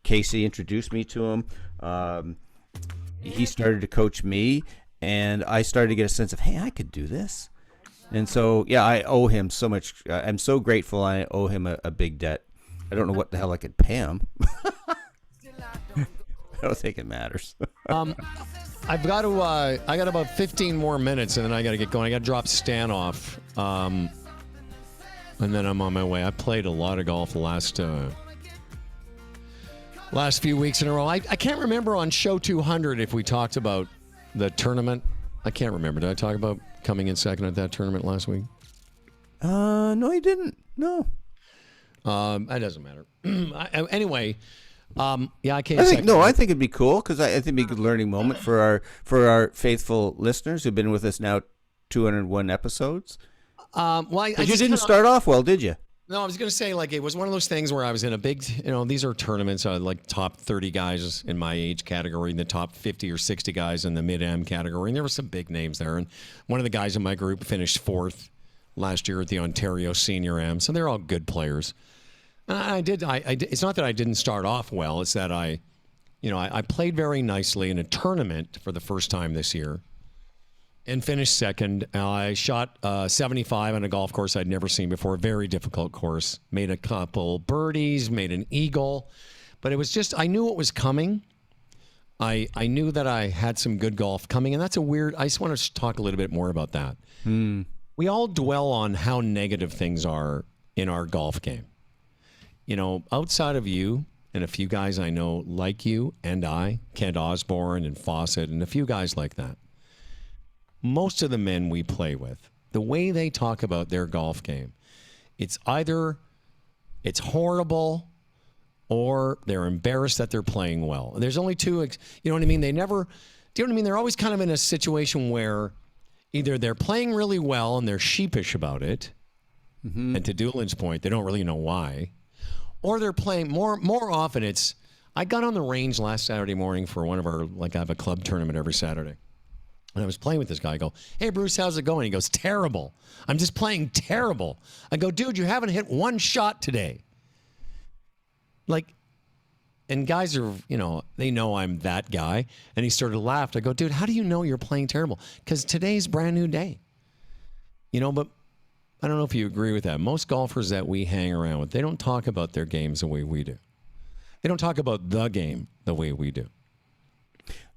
Casey introduced me to him. He started to coach me, and I started to get a sense of, hey, I could do this. And so, yeah, I owe him so much. I'm so grateful. I owe him a big debt. I don't know what the hell I could pay him. I don't think it matters. I've got to. I got about 15 more minutes, and then I got to get going. I got to drop Stan off, and then I'm on my way. I played a lot of golf the last few weeks in a row. I can't remember on Show 200 if we talked about the tournament. I can't remember. Did I talk about coming in second at that tournament last week? No, you didn't. No. That doesn't matter. Anyway. Yeah, I can't. I think it'd be cool because I think it'd be a good learning moment for our faithful listeners who've been with us now 201 episodes. You didn't start off well, did you? No, I was going to say, like, it was one of those things where I was in a big, these are tournaments, like top 30 guys in my age category, and the top 50 or 60 guys in the mid-M category. And there were some big names there. And one of the guys in my group finished fourth last year at the Ontario Senior M. So they're all good players. And I did. It's not that I didn't start off well. It's that I played very nicely in a tournament for the first time this year and finished second. I shot 75 on a golf course I'd never seen before. A very difficult course. Made a couple birdies, made an eagle. But it was just, I knew it was coming. I knew that I had some good golf coming. And that's I just want to talk a little bit more about that. We all dwell on how negative things are in our golf game. Outside of you and a few guys I know like you and Kent Osborne and Fawcett and a few guys like that, most of the men we play with, the way they talk about their golf game, it's either it's horrible or they're embarrassed that they're playing well. There's only two, you know what I mean? They're always kind of in a situation where either they're playing really well and they're sheepish about it, and to Dewland's point, they don't really know why. Or they're playing more often. I got on the range last Saturday morning for one of our, I have a club tournament every Saturday. And I was playing with this guy. I go, hey, Bruce, how's it going? He goes, terrible. I'm just playing terrible. I go, dude, you haven't hit one shot today. And guys are, they know I'm that guy. And he sort of laughed. I go, dude, how do you know you're playing terrible? Because today's a brand new day. But I don't know if you agree with that. Most golfers that we hang around with, they don't talk about their games the way we do. They don't talk about the game the way we do.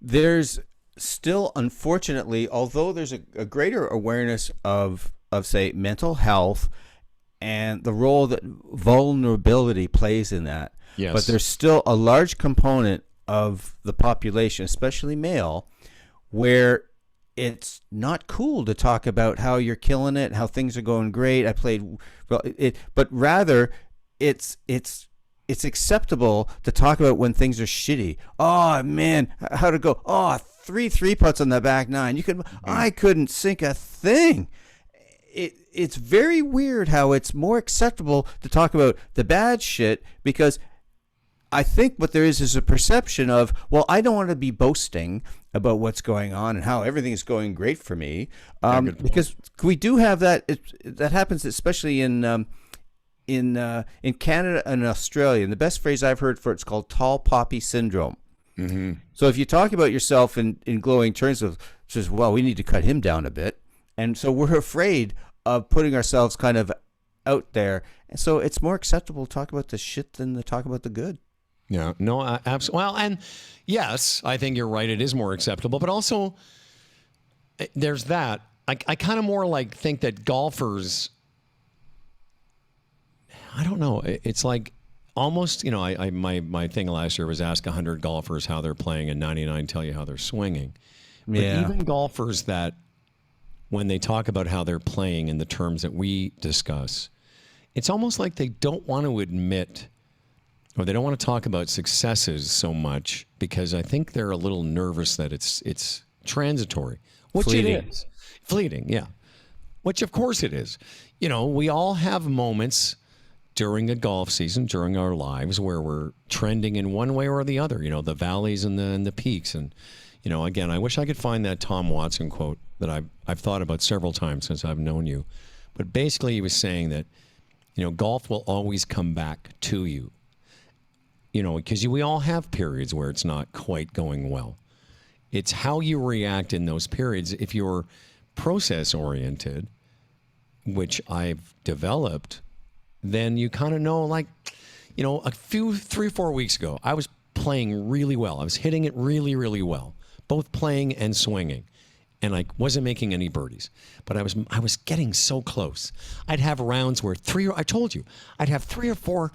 There's still, unfortunately, although there's a greater awareness of say, mental health and the role that vulnerability plays in that. Yes. But there's still a large component of the population, especially male, where it's not cool to talk about how you're killing it, how things are going great. I played well, but rather it's acceptable to talk about when things are shitty. Oh man, how'd it go? Oh, 3 putts on the back nine. I couldn't sink a thing. It's very weird how it's more acceptable to talk about the bad shit, because I think what there is a perception of, well, I don't want to be boasting about what's going on and how everything is going great for me, because we do have that. That happens especially in Canada and Australia. And the best phrase I've heard for it's called tall poppy syndrome. Mm-hmm. So if you talk about yourself in glowing terms of, says, well, we need to cut him down a bit, and so we're afraid of putting ourselves kind of out there, and so it's more acceptable to talk about the shit than to talk about the good. Yeah, no, absolutely. Well, and yes, I think you're right. It is more acceptable, but also there's that. I kind of more like think that golfers, I don't know. It's like almost, my thing last year was ask 100 golfers how they're playing and 99 tell you how they're swinging. But even golfers that, when they talk about how they're playing in the terms that we discuss, it's almost like they don't want to admit, or they don't want to talk about successes so much, because I think they're a little nervous that it's transitory, which Fleeting. it is. Fleeting, yeah. Which of course it is. We all have moments during a golf season, during our lives, where we're trending in one way or the other, the valleys and the peaks. And, again, I wish I could find that Tom Watson quote that I've thought about several times since I've known you. But basically he was saying that, golf will always come back to you, because we all have periods where it's not quite going well. It's how you react in those periods. If you're process oriented, which I've developed, then you kind of know, like, 3 or 4 weeks ago, I was playing really well. I was hitting it really, really well, both playing and swinging. And I wasn't making any birdies, but I was getting so close. I'd have rounds where I'd have 3 or 4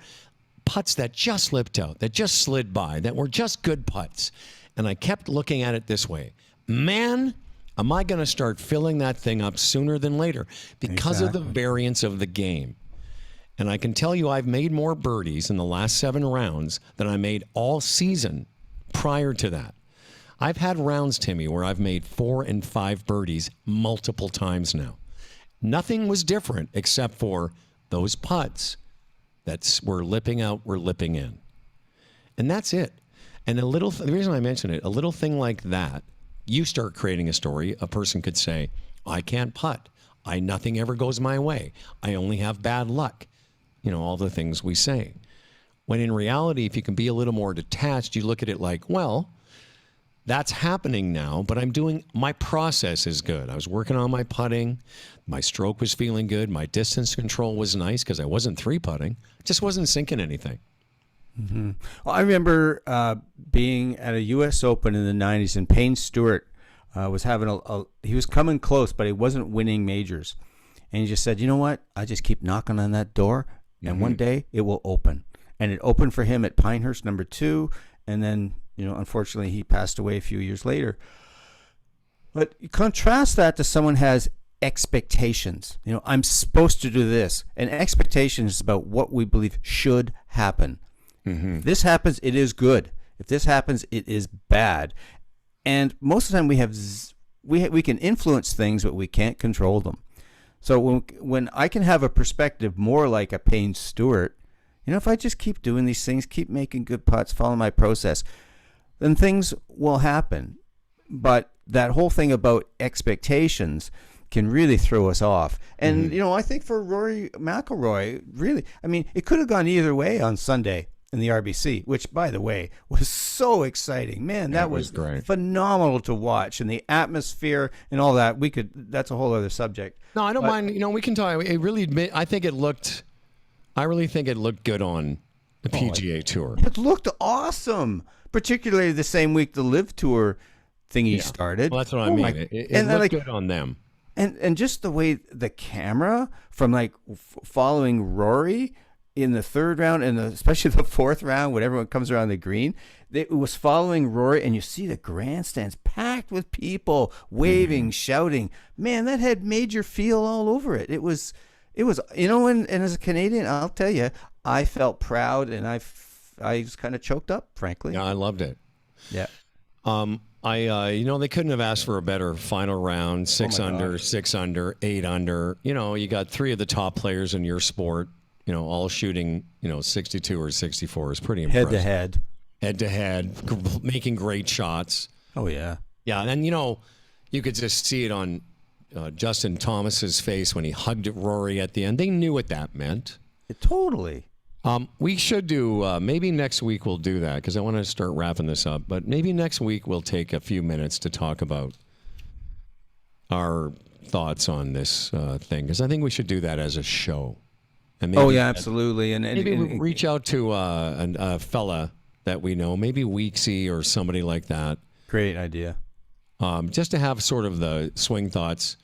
putts that just slipped out, that just slid by, that were just good putts. And I kept looking at it this way. Man, am I going to start filling that thing up sooner than later because of the variance of the game. And I can tell you I've made more birdies in the last 7 rounds than I made all season prior to that. I've had rounds, Timmy, where I've made 4 and 5 birdies multiple times now. Nothing was different except for those putts that were lipping out, were lipping in. And that's it. And the reason I mention it, a little thing like that, you start creating a story. A person could say, I can't putt. Nothing ever goes my way. I only have bad luck. All the things we say. When in reality, if you can be a little more detached, you look at it like, well, that's happening now, but my process is good. I was working on my putting. My stroke was feeling good. My distance control was nice because I wasn't 3-putting. I just wasn't sinking anything. Mm-hmm. Well, I remember being at a U.S. Open in the 90s, and Payne Stewart was having he was coming close, but he wasn't winning majors. And he just said, you know what? I just keep knocking on that door, and one day it will open. And it opened for him at Pinehurst number 2, and then, unfortunately, he passed away a few years later. But you contrast that to someone who has expectations. I'm supposed to do this. And expectations is about what we believe should happen. If this happens, it is good. If this happens, it is bad. And most of the time we can influence things, but we can't control them. So when I can have a perspective more like a Payne Stewart, if I just keep doing these things, keep making good putts, follow my process, then things will happen. But that whole thing about expectations can really throw us off. And, I think for Rory McIlroy, really, it could have gone either way on Sunday in the RBC, which, by the way, was so exciting. Man, that was great. Phenomenal to watch, and the atmosphere and all that. That's a whole other subject. No, I don't mind. We can talk. I really think it looked good on the PGA Tour. It looked awesome, particularly the same week the Live Tour thingy started. Well, that's what I mean. It looked good on them. And just the way the camera from following Rory in the 3rd round and especially the 4th round when everyone comes around the green, it was following Rory, and you see the grandstands packed with people waving, shouting. Man, that had major feel all over it. It was, and as a Canadian, I'll tell you, I felt proud, and I was kind of choked up, frankly. Yeah, I loved it. Yeah. They couldn't have asked for a better final round. 6 under, 6 under, 8 under. You got 3 of the top players in your sport, all shooting, 62 or 64 is pretty impressive. Head to head, making great shots. Oh, yeah. Yeah, and then, you could just see it on Justin Thomas's face when he hugged Rory at the end. They knew what that meant. Totally. We should do, maybe next week we'll do that, because I want to start wrapping this up. But maybe next week we'll take a few minutes to talk about our thoughts on this thing, because I think we should do that as a show. And maybe absolutely. And maybe we'll reach out to a fella that we know, maybe Weeksy or somebody like that. Great idea. Just to have sort of the swing thoughts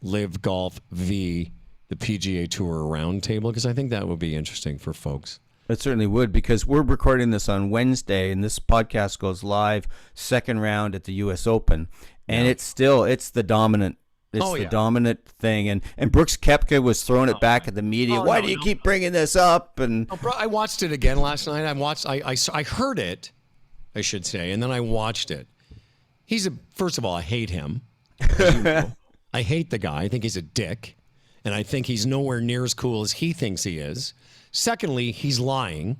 Live Golf v. the PGA Tour Roundtable? Because I think that would be interesting for folks. It certainly would, because we're recording this on Wednesday, and this podcast goes live second round at the U.S. Open, and it's the dominant. It's the dominant thing, and Brooks Koepka was throwing it back at the media. Why do you keep bringing this up? And I watched it again last night. I heard it, I should say, and then I watched it. First of all, I hate him. As you know. I hate the guy. I think he's a dick, and I think he's nowhere near as cool as he thinks he is. Secondly, he's lying.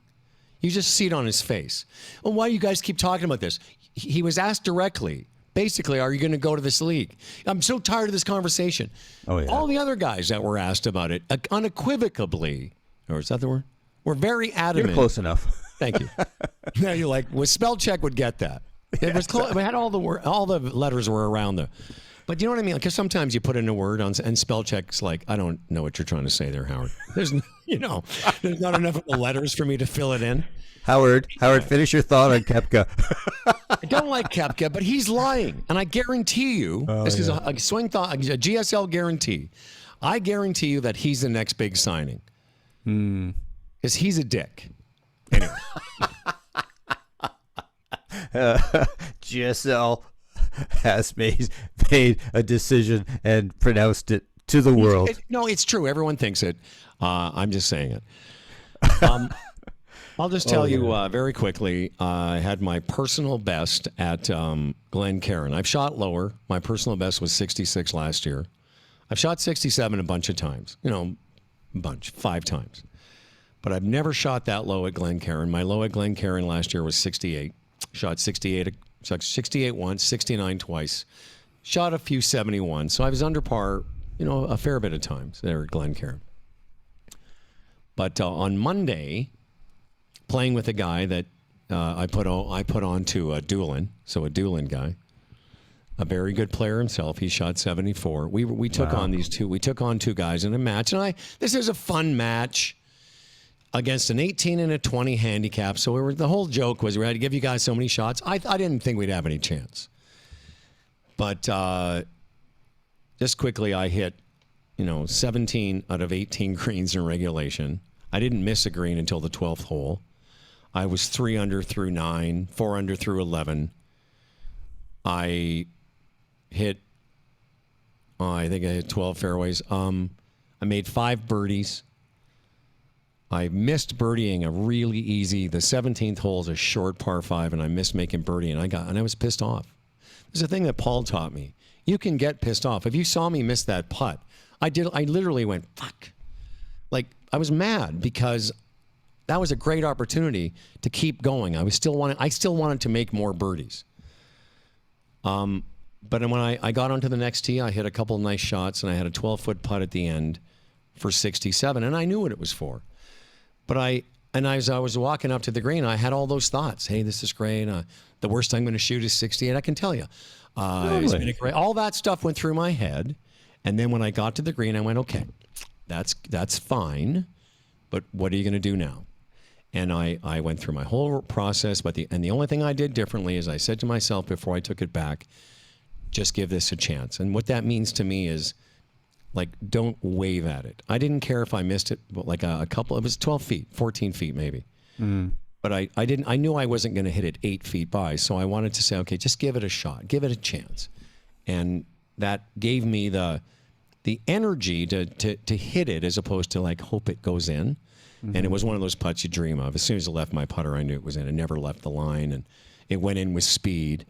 You just see it on his face. Well, why do you guys keep talking about this? He was asked directly, basically, are you going to go to this league? I'm so tired of this conversation. Oh, yeah. All the other guys that were asked about it, unequivocally, or is that the word? Were very adamant. You're close enough. Thank you. Now you're like, well, spell check would get that. It was close. We had all the letters were around the. But you know what I mean? Because sometimes you put in a word and spell check's like, I don't know what you're trying to say there, Howard. There's not enough of the letters for me to fill it in. Howard, finish your thought on Koepka. I don't like Koepka, but he's lying. And I guarantee you, this is a swing thought, a GSL guarantee. I guarantee you that he's the next big signing. Because he's a dick. Anyway. GSL has made a decision and pronounced it to the world. No, it's true. Everyone thinks it. I'm just saying it. I'll just tell you very quickly, I had my personal best at Glencairn. I've shot lower. My personal best was 66 last year. I've shot 67 a bunch of times. 5 times. But I've never shot that low at Glencairn. My low at Glencairn last year was 68. Shot 68 once, 69 twice. Shot a few 71. So I was under par, a fair bit of times there at Glencairn. But on Monday, playing with a guy that I put on to a Dewland, so a Dewland guy, a very good player himself. He shot 74. We took on these two. We took on two guys in a match, and this is a fun match against an 18 and a 20 handicap. So the whole joke was we had to give you guys so many shots. I didn't think we'd have any chance. But just quickly, I hit 17 out of 18 greens in regulation. I didn't miss a green until the 12th hole. I was 3 under through 9, 4 under through 11. I think I hit 12 fairways. I made 5 birdies. I missed birdieing a really easy. The 17th hole is a short par 5, and I missed making birdie, and I was pissed off. There's a thing that Paul taught me. You can get pissed off. If you saw me miss that putt, I literally went, fuck. Like, I was mad because that was a great opportunity to keep going. I still wanted to make more birdies. But when I got onto the next tee, I hit a couple of nice shots, and I had a 12-foot putt at the end for 67, and I knew what it was for. But as I was walking up to the green, I had all those thoughts. Hey, this is great. The worst I'm going to shoot is 68. I can tell you. It's been all that stuff went through my head. And then when I got to the green, I went, okay, that's fine. But what are you going to do now? And I went through my whole process. And the only thing I did differently is I said to myself before I took it back, just give this a chance. And what that means to me is, like, don't wave at it. I didn't care if I missed it, but like a couple, it was 12 feet, 14 feet maybe. But I knew I wasn't going to hit it 8 feet by. So I wanted to say, okay, just give it a shot, give it a chance. And that gave me the energy to hit it as opposed to like hope it goes in. And it was one of those putts you dream of. As soon as it left my putter, I knew it was in. It never left the line, and it went in with speed.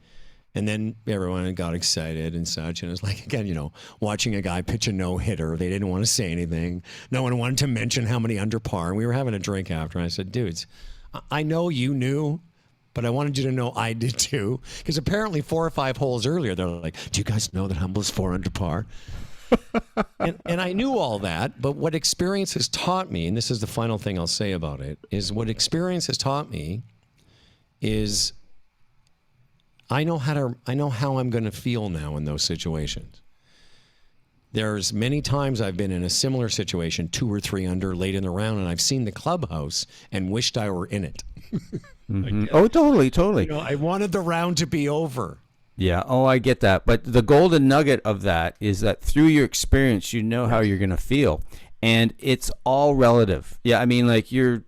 And then everyone got excited and such. And it was like, again, watching a guy pitch a no-hitter. They didn't want to say anything. No one wanted to mention how many under par. And we were having a drink after. And I said, dudes, I know you knew, but I wanted you to know I did too. Because apparently 4 or 5 holes earlier, they're like, do you guys know that Humble's 4 under par? and I knew all that. But what experience has taught me, and this is the final thing I'll say about it, is what experience has taught me is I know how I'm going to feel now in those situations. There's many times I've been in a similar situation, 2 or 3 under late in the round, and I've seen the clubhouse and wished I were in it. Oh, totally. I wanted the round to be over. Yeah. Oh, I get that. But the golden nugget of that is that through your experience, you know how you're going to feel. And it's all relative. Yeah. I mean, like you've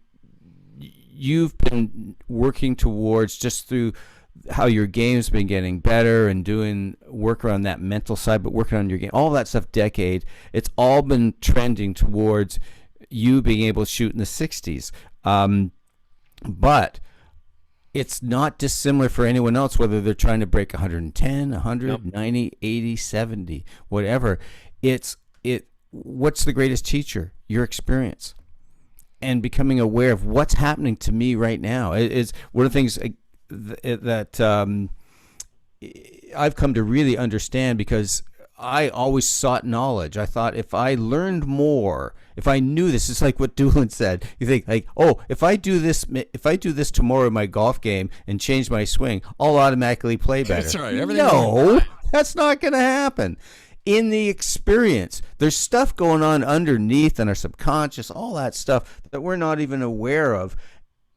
been working towards just through how your game's been getting better and doing work around that mental side, but working on your game, all that stuff, decade, it's all been trending towards you being able to shoot in the 60s. But it's not dissimilar for anyone else, whether they're trying to break 110, 100, 90, 80, 70, whatever. What's the greatest teacher? Your experience. And becoming aware of what's happening to me right now is one of the things that I've come to really understand, because I always sought knowledge. I thought if I learned more, if I knew this, it's like what Dewland said. You think like, oh, if I do this tomorrow in my golf game and change my swing, I'll automatically play better. That's right. No, that's not going to happen. In the experience, there's stuff going on underneath in our subconscious, all that stuff that we're not even aware of,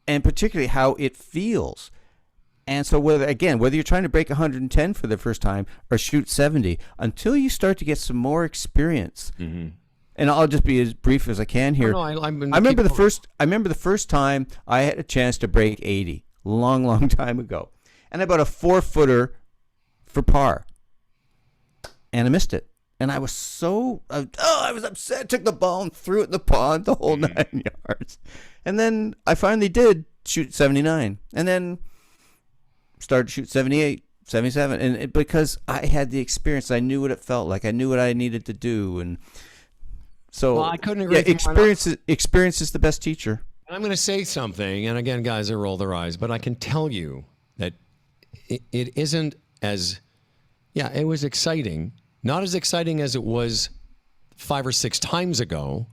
and particularly how it feels. And so whether you're trying to break 110 for the first time or shoot 70, until you start to get some more experience, and I'll just be as brief as I can here. I remember the first time I had a chance to break 80, long time ago, and I bought a 4-footer for par, and I missed it. And I was I was upset. Took the ball and threw it in the pond the whole 9 yards. And then I finally did shoot 79, and then started to shoot 78, 77, and because I had the experience, I knew what it felt like. I knew what I needed to do, and so I couldn't agree. Yeah, experience is the best teacher. I'm going to say something, and again, guys, they roll their eyes, but I can tell you that it isn't as, it was exciting. Not as exciting as it was 5 or 6 times ago,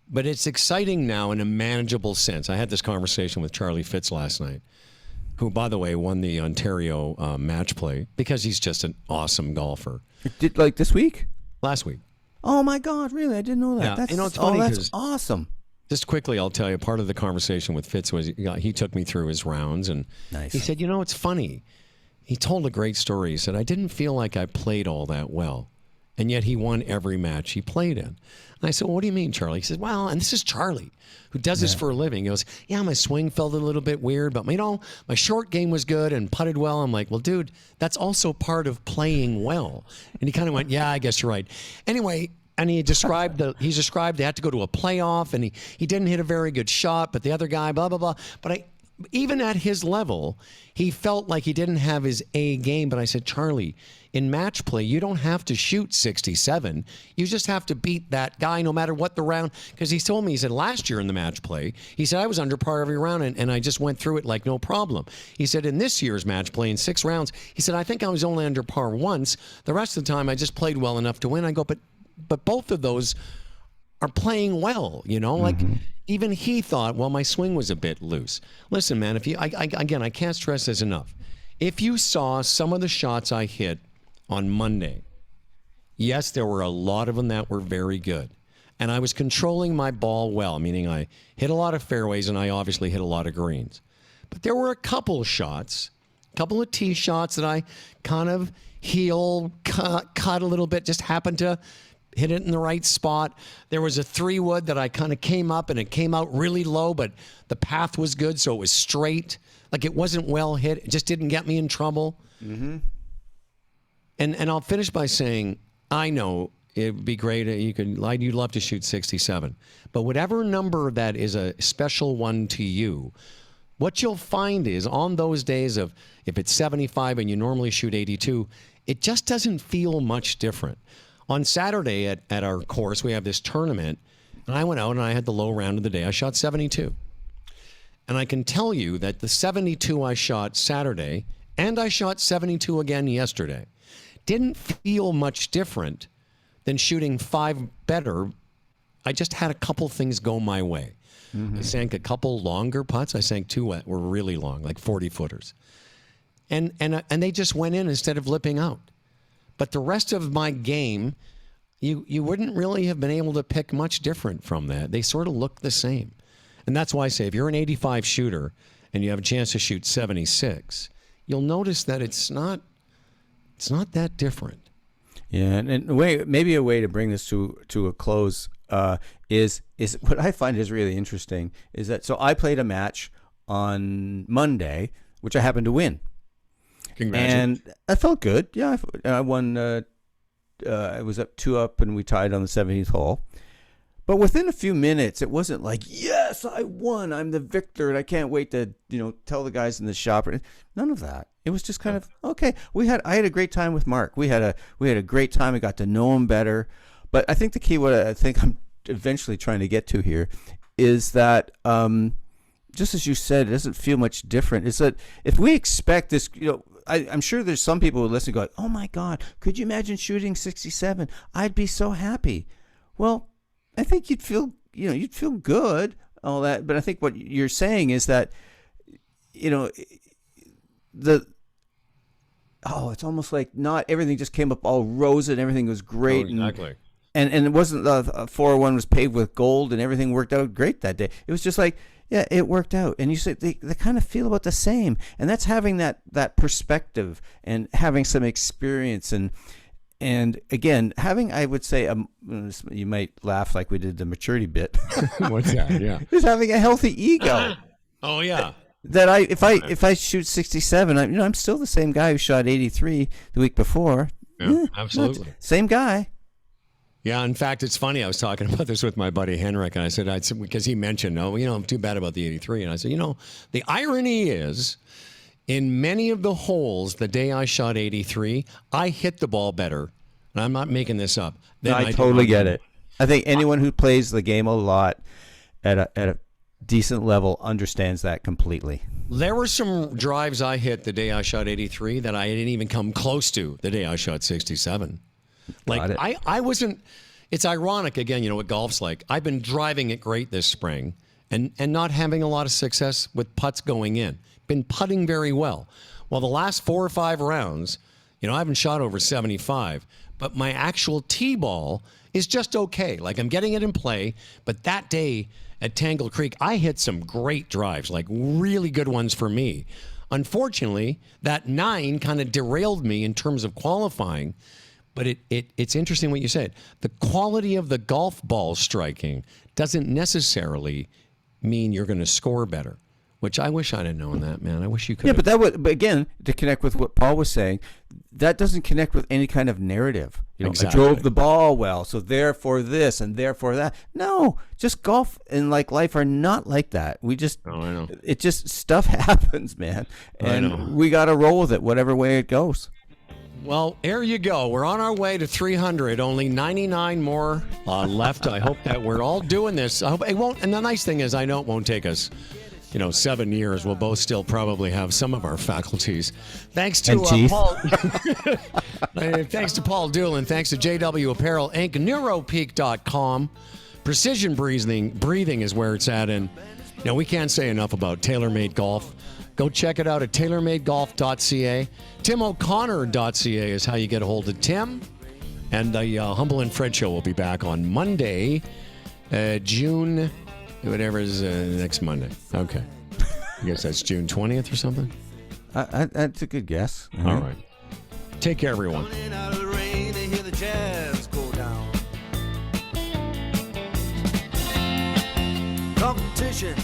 but it's exciting now in a manageable sense. I had this conversation with Charlie Fitz last night, who, by the way, won the Ontario match play because he's just an awesome golfer. Did like this week? Last week. Oh my God! Really? I didn't know that. Yeah. It's funny. That's awesome. Just quickly, I'll tell you. Part of the conversation with Fitz was he took me through his rounds, and he said, "It's funny." He told a great story. He said, "I didn't feel like I played all that well, and yet he won every match he played in." And I said, "Well, what do you mean, Charlie?" He said, "Well," and this is Charlie, who does this for a living. He goes, "Yeah, my swing felt a little bit weird, but my short game was good and putted well." I'm like, "Well, dude, that's also part of playing well." And he kind of went, "Yeah, I guess you're right." Anyway, and he described they had to go to a playoff, and he didn't hit a very good shot, but the other guy, blah blah blah. But even at his level, he felt like he didn't have his A game. But I said, "Charlie, in match play, you don't have to shoot 67. You just have to beat that guy no matter what the round." Because he told me, he said, last year in the match play, he said, I was under par every round, and I just went through it like no problem. He said, in this year's match play, in 6 rounds, he said, I think I was only under par once. The rest of the time, I just played well enough to win. I go, but both of those are playing well, like even he thought, well, my swing was a bit loose. Listen, man, if I can't stress this enough. If you saw some of the shots I hit on Monday, yes, there were a lot of them that were very good. And I was controlling my ball well, meaning I hit a lot of fairways and I obviously hit a lot of greens. But there were a couple shots, a couple of tee shots that I kind of cut a little bit, just happened to hit it in the right spot. There was a 3-wood that I kind of came up and it came out really low, but the path was good, so it was straight. Like it wasn't well hit. It just didn't get me in trouble. And I'll finish by saying, I know it'd be great. You'd love to shoot 67, but whatever number that is a special one to you, what you'll find is on those days of, if it's 75 and you normally shoot 82, it just doesn't feel much different. On Saturday at our course, we have this tournament, and I went out and I had the low round of the day. I shot 72. And I can tell you that the 72 I shot Saturday, and I shot 72 again yesterday, didn't feel much different than shooting 5 better. I just had a couple things go my way. I sank a couple longer putts. I sank 2 that were really long, like 40-footers. And they just went in instead of lipping out. But the rest of my game, you wouldn't really have been able to pick much different from that. They sort of look the same. And that's why I say if you're an 85 shooter and you have a chance to shoot 76, you'll notice that it's not It's not that different. Yeah, and maybe a way to bring this to a close is what I find is really interesting is that so I played a match on Monday, which I happened to win. Congratulations. And I felt good. Yeah, I won. I was up 2-up, and we tied on the 17th hole. But within a few minutes, it wasn't like, yes, I won. I'm the victor, and I can't wait to tell the guys in the shop. None of that. It was just kind of okay. I had a great time with Mark. We had a great time. I got to know him better. But I think the key, what I think I'm eventually trying to get to here, is that just as you said, it doesn't feel much different. Is that if we expect this, I'm sure there's some people who listen going, oh my God, could you imagine shooting 67? I'd be so happy. Well, I think you'd feel good, all that. But I think what you're saying is that, it's almost like not everything just came up all rosy and everything was great. Oh, exactly. And it wasn't the 401 was paved with gold and everything worked out great that day. It was just like, yeah, it worked out. And you say they kind of feel about the same. And that's having that perspective and having some experience and again, having, I would say, you might laugh like we did the maturity bit. What's that? Yeah. Is having a healthy ego. Oh, yeah. That if I shoot 67, I'm still the same guy who shot 83 the week before. Yeah, absolutely. Same guy. Yeah, in fact, it's funny. I was talking about this with my buddy Henrik, and I said because he mentioned, I'm too bad about the 83. And I said, the irony is, in many of the holes the day I shot 83, I hit the ball better, and I'm not making this up. I totally get it. I think anyone who plays the game a lot at a decent level understands that completely. There were some drives I hit the day I shot 83 that I didn't even come close to the day I shot 67. Like I wasn't. It's ironic again. What golf's like. I've been driving it great this spring, and not having a lot of success with putts going in. Been putting very well. Well, the last 4 or 5 rounds, I haven't shot over 75, but my actual tee ball is just okay. Like I'm getting it in play. But that day at Tangle Creek, I hit some great drives, like really good ones for me. Unfortunately, that 9 kind of derailed me in terms of qualifying. But it's interesting what you said. The quality of the golf ball striking doesn't necessarily mean you're going to score better, which I wish I'd have known that, man. I wish you could. Yeah, but again, to connect with what Paul was saying, that doesn't connect with any kind of narrative. Exactly. I drove the ball well, so therefore this and therefore that. No, just golf and like life are not like that. We just, I know. It just, stuff happens, man. And we got to roll with it, whatever way it goes. Well, there you go. We're on our way to 300. Only 99 more left. I hope that we're all doing this. I hope it won't. And the nice thing is, I know it won't take us, 7 years. We'll both still probably have some of our faculties. Thanks to Paul. Thanks to Paul Dewland. Thanks to JW Apparel Inc. Neuropeak.com. Precision breathing is where it's at. And we can't say enough about TaylorMade Golf. Go check it out at TaylorMadeGolf.ca. TimO'Connor.ca is how you get a hold of Tim. And the Humble and Fred show will be back on Monday, June, whatever is next Monday. Okay. I guess that's June 20th or something? That's a good guess. Mm-hmm. All right. Take care, everyone. Competition